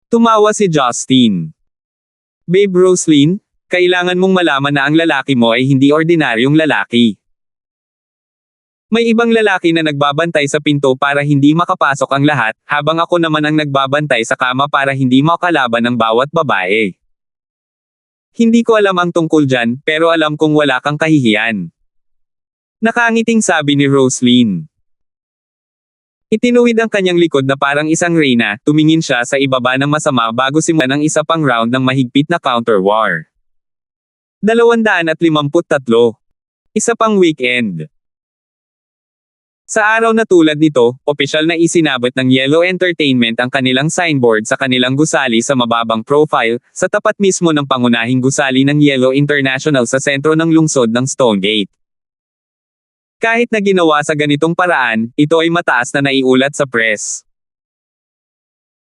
Tumawa si Justin. Babe Roslyn, kailangan mong malaman na ang lalaki mo ay hindi ordinaryong lalaki. May ibang lalaki na nagbabantay sa pinto para hindi makapasok ang lahat, habang ako naman ang nagbabantay sa kama para hindi makalaban ng bawat babae. Hindi ko alam ang tungkol dyan, pero alam kong wala kang kahihiyan. Nakangiting sabi ni Roslyn. Itinuwid ang kanyang likod na parang isang reyna, tumingin siya sa ibaba ng masama bago simulan ang isa pang round ng mahigpit na counter-war. 253. Isa pang weekend. Sa araw na tulad nito, opisyal na isinabot ng Yellow Entertainment ang kanilang signboard sa kanilang gusali sa mababang profile, sa tapat mismo ng pangunahing gusali ng Yellow International sa sentro ng lungsod ng Stonegate. Kahit na ginawa sa ganitong paraan, ito ay mataas na naiulat sa press.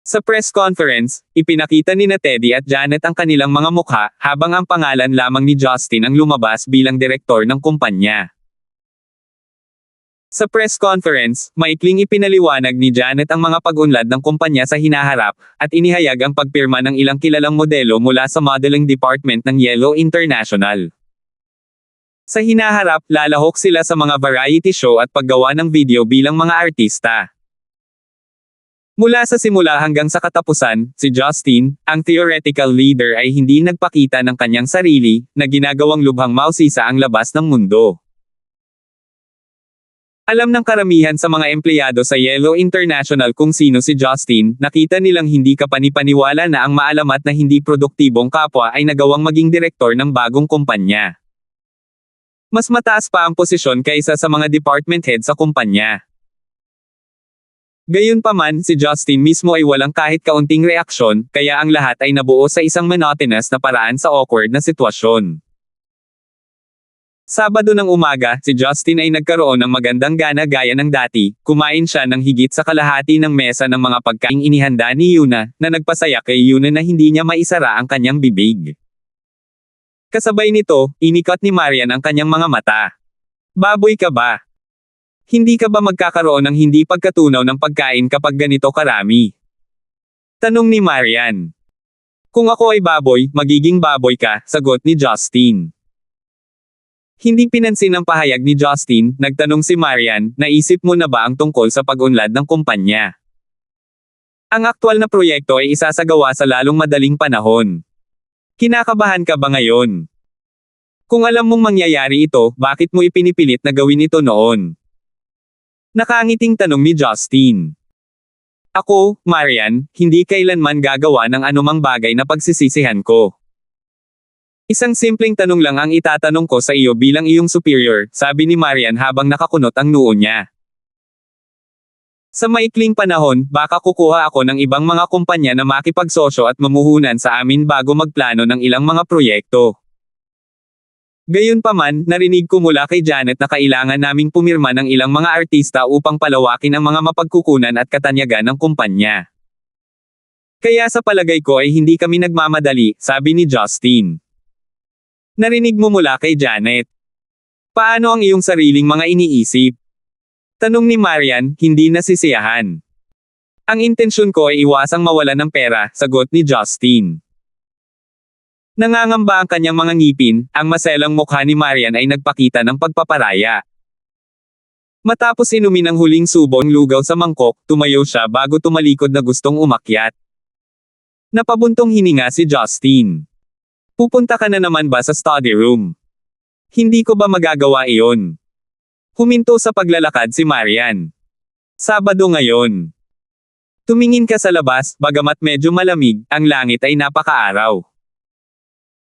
Sa press conference, ipinakita ni Teddy at Janet ang kanilang mga mukha, habang ang pangalan lamang ni Justin ang lumabas bilang direktor ng kumpanya. Sa press conference, maikling ipinaliwanag ni Janet ang mga pag-unlad ng kumpanya sa hinaharap, at inihayag ang pagpirma ng ilang kilalang modelo mula sa modeling department ng Yellow International. Sa hinaharap, lalahok sila sa mga variety show at paggawa ng video bilang mga artista. Mula sa simula hanggang sa katapusan, si Justin, ang theoretical leader ay hindi nagpakita ng kanyang sarili, na ginagawang lubhang mausisa ang labas ng mundo. Alam ng karamihan sa mga empleyado sa Yellow International kung sino si Justin, nakita nilang hindi kapanipaniwala na ang maalamat na hindi produktibong kapwa ay nagawang maging direktor ng bagong kumpanya. Mas mataas pa ang posisyon kaysa sa mga department head sa kumpanya. Gayunpaman, si Justin mismo ay walang kahit kaunting reaksyon, kaya ang lahat ay nabuo sa isang monotonous na paraan sa awkward na sitwasyon. Sabado ng umaga, si Justin ay nagkaroon ng magandang gana gaya ng dati, kumain siya ng higit sa kalahati ng mesa ng mga pagkaing inihanda ni Yuna, na nagpasaya kay Yuna na hindi niya maisara ang kanyang bibig. Kasabay nito, inikot ni Marian ang kanyang mga mata. Baboy ka ba? Hindi ka ba magkakaroon ng hindi pagkatunaw ng pagkain kapag ganito karami? Tanong ni Marian. Kung ako ay baboy, magiging baboy ka, sagot ni Justin. Hindi pinansin ang pahayag ni Justin, nagtanong si Marian, naisip mo na ba ang tungkol sa pag-unlad ng kumpanya? Ang aktwal na proyekto ay isasagawa sa lalong madaling panahon. Kinakabahan ka ba ngayon? Kung alam mong mangyayari ito, bakit mo ipinipilit na gawin ito noon? Nakangiting tanong ni Justin. Ako, Marian, hindi kailanman gagawa ng anumang bagay na pagsisisihan ko. Isang simpleng tanong lang ang itatanong ko sa iyo bilang iyong superior, sabi ni Marian habang nakakunot ang noo niya. Sa maikling panahon, baka kukuha ako ng ibang mga kumpanya na makipagsosyo at mamuhunan sa amin bago magplano ng ilang mga proyekto. Gayunpaman, narinig ko mula kay Janet na kailangan naming pumirma ng ilang mga artista upang palawakin ang mga mapagkukunan at katanyagan ng kumpanya. Kaya sa palagay ko ay hindi kami nagmamadali, sabi ni Justin. Narinig mo mula kay Janet. Paano ang iyong sariling mga iniisip? Tanong ni Marian, hindi nasisiyahan. Ang intensyon ko ay iwasang mawalan ng pera, sagot ni Justin. Nangangamba ang kanyang mga ngipin, ang maselang mukha ni Marian ay nagpakita ng pagpaparaya. Matapos inumin ang huling subong lugaw sa mangkok, tumayo siya bago tumalikod na gustong umakyat. Napabuntong hininga si Justin. Pupunta ka na naman ba sa study room? Hindi ko ba magagawa iyon? Huminto sa paglalakad si Marian. Sabado ngayon. Tumingin ka sa labas, bagamat medyo malamig, ang langit ay napakaaraw.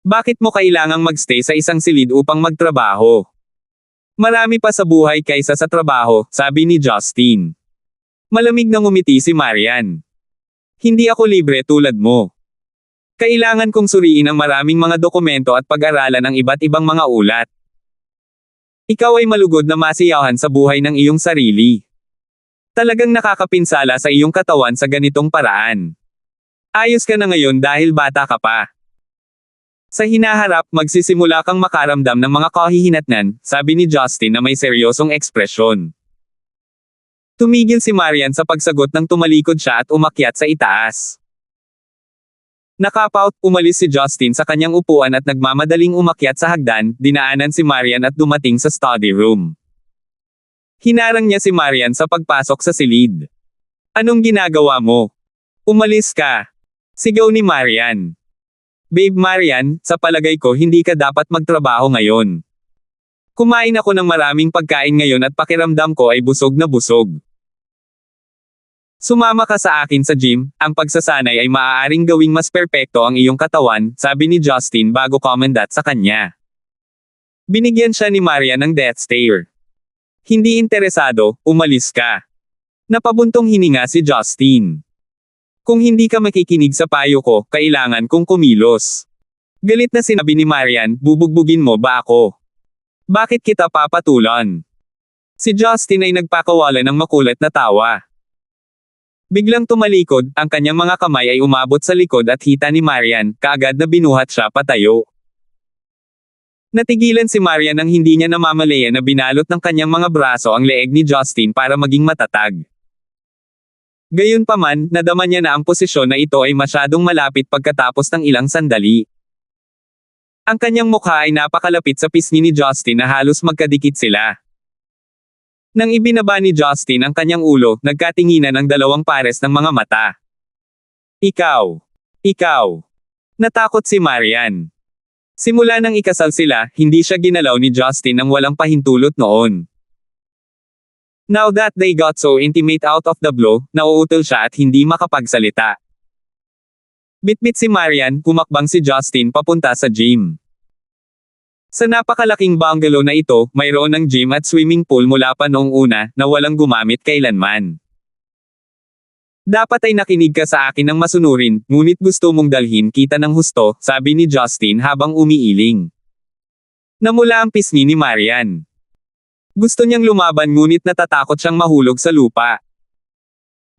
Bakit mo kailangang magstay sa isang silid upang magtrabaho? Marami pa sa buhay kaysa sa trabaho, sabi ni Justin. Malamig na ngumiti si Marian. Hindi ako libre tulad mo. Kailangan kong suriin ang maraming mga dokumento at pag-aralan ang iba't ibang mga ulat. Ikaw ay malugod na masiyahan sa buhay ng iyong sarili. Talagang nakakapinsala sa iyong katawan sa ganitong paraan. Ayos ka na ngayon dahil bata ka pa. Sa hinaharap, magsisimula kang makaramdam ng mga kahihinatnan, sabi ni Justin na may seryosong ekspresyon. Tumigil si Marian sa pagsagot nang tumalikod siya at umakyat sa itaas. Nakapout, umalis si Justin sa kanyang upuan at nagmamadaling umakyat sa hagdan, dinaanan si Marian at dumating sa study room. Hinarang niya si Marian sa pagpasok sa silid. Anong ginagawa mo? Umalis ka. Sigaw ni Marian. Babe Marian, sa palagay ko hindi ka dapat magtrabaho ngayon. Kumain ako ng maraming pagkain ngayon at pakiramdam ko ay busog na busog. Sumama ka sa akin sa gym, ang pagsasanay ay maaaring gawing mas perpekto ang iyong katawan, sabi ni Justin bago komendat sa kanya. Binigyan siya ni Maria ng death stare. Hindi interesado, umalis ka. Napabuntong hininga si Justin. Kung hindi ka makikinig sa payo ko, kailangan kong kumilos. Galit na sinabi ni Marian, bubugbugin mo ba ako? Bakit kita papatulan? Si Justin ay nagpakawala ng makulit na tawa. Biglang tumalikod, ang kanyang mga kamay ay umabot sa likod at hita ni Marian, kaagad na binuhat siya patayo. Natigilan si Marian nang hindi niya namamalayan na binalot ng kanyang mga braso ang leeg ni Justin para maging matatag. Gayunpaman, nadama niya na ang posisyon na ito ay masyadong malapit pagkatapos ng ilang sandali. Ang kanyang mukha ay napakalapit sa pisngi ni Justin na halos magkadikit sila. Nang ibinaba ni Justin ang kanyang ulo, nagkatinginan ang dalawang pares ng mga mata. Ikaw. Natakot si Marian. Simula nang ikasal sila, hindi siya ginalaw ni Justin nang walang pahintulot noon. Now that they got so intimate out of the blue, nauutol siya at hindi makapagsalita. Bitbit si Marian, humakbang si Justin papunta sa gym. Sa napakalaking bungalow na ito, mayroon ng gym at swimming pool mula pa noong una, na walang gumamit kailanman. Dapat ay nakinig ka sa akin ng masunurin, ngunit gusto mong dalhin kita ng husto, sabi ni Justin habang umiiling. Namula ang pisngi ni Marian. Gusto niyang lumaban ngunit natatakot siyang mahulog sa lupa.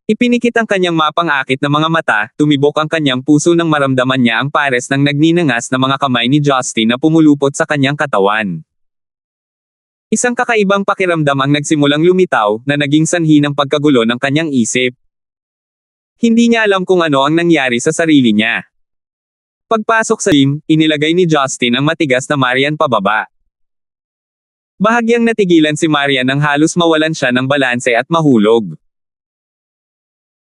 Ipinikit ang kanyang mapang-akit na mga mata, tumibok ang kanyang puso nang maramdaman niya ang pares ng nagninangas na mga kamay ni Justin na pumulupot sa kanyang katawan. Isang kakaibang pakiramdam ang nagsimulang lumitaw, na naging sanhi ng pagkagulo ng kanyang isip. Hindi niya alam kung ano ang nangyari sa sarili niya. Pagpasok sa gym, inilagay ni Justin ang matigas na Marian pababa. Bahagyang natigilan si Marian nang halos mawalan siya ng balanse at mahulog.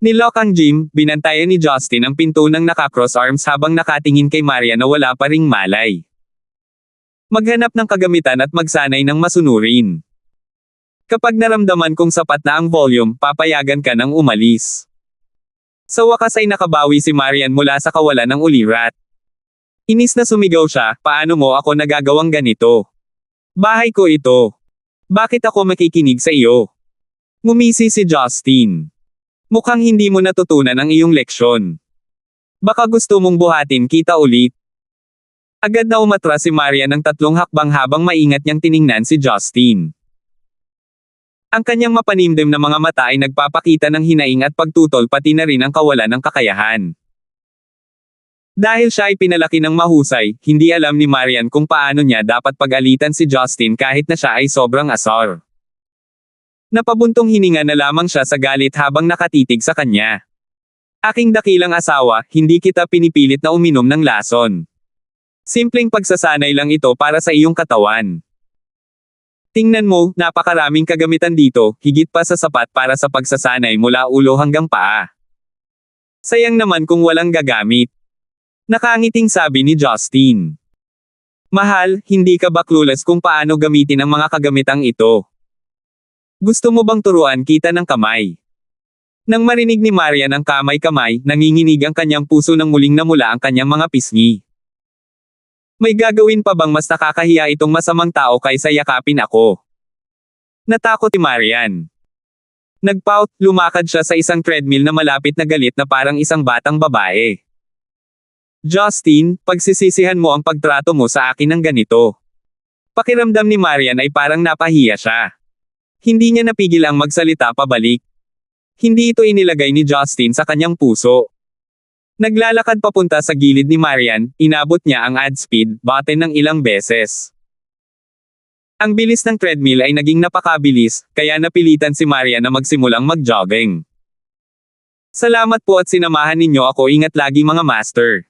Nilock ang gym, binantayan ni Justin ang pinto ng naka-cross arms habang nakatingin kay Maria na wala pa ring malay. Maghanap ng kagamitan at magsanay ng masunurin. Kapag naramdaman kong sapat na ang volume, papayagan ka ng umalis. Sa wakas ay nakabawi si Marian mula sa kawalan ng ulirat. Inis na sumigaw siya, paano mo ako nagagawang ganito? Bahay ko ito. Bakit ako makikinig sa iyo? Ngumisi si Justin. Mukhang hindi mo natutunan ang iyong leksyon. Baka gusto mong buhatin kita ulit. Agad na umatras si Maria ng 3 hakbang habang maingat niyang tiningnan si Justin. Ang kanyang mapanimdim na mga mata ay nagpapakita ng hinaing at pagtutol pati na rin ang kawalan ng kakayahan. Dahil siya ay pinalaki ng mahusay, hindi alam ni Marian kung paano niya dapat pag-alitan si Justin kahit na siya ay sobrang asar. Napabuntong hininga na lamang siya sa galit habang nakatitig sa kanya. Aking dakilang asawa, hindi kita pinipilit na uminom ng lason. Simpleng pagsasanay lang ito para sa iyong katawan. Tingnan mo, napakaraming kagamitan dito, higit pa sa sapat para sa pagsasanay mula ulo hanggang paa. Sayang naman kung walang gagamit. Nakangiting sabi ni Justin. Mahal, hindi ka ba clueless kung paano gamitin ang mga kagamitang ito? Gusto mo bang turuan kita ng kamay? Nang marinig ni Marian ang kamay-kamay, nanginginig ang kanyang puso nang muling namula ang kanyang mga pisngi. May gagawin pa bang mas nakakahiya itong masamang tao kaysa yakapin ako? Natakot si Marian. Nagpout, lumakad siya sa isang treadmill na malapit na galit na parang isang batang babae. Justin, pagsisisihan mo ang pagtrato mo sa akin ng ganito. Pakiramdam ni Marian ay parang napahiya siya. Hindi niya napigil ang magsalita pabalik. Hindi ito inilagay ni Justin sa kanyang puso. Naglalakad papunta sa gilid ni Marian, inabot niya ang add speed button ng ilang beses. Ang bilis ng treadmill ay naging napakabilis, kaya napilitan si Marian na magsimulang mag-jogging. Salamat po at sinamahan ninyo ako, ingat lagi mga master.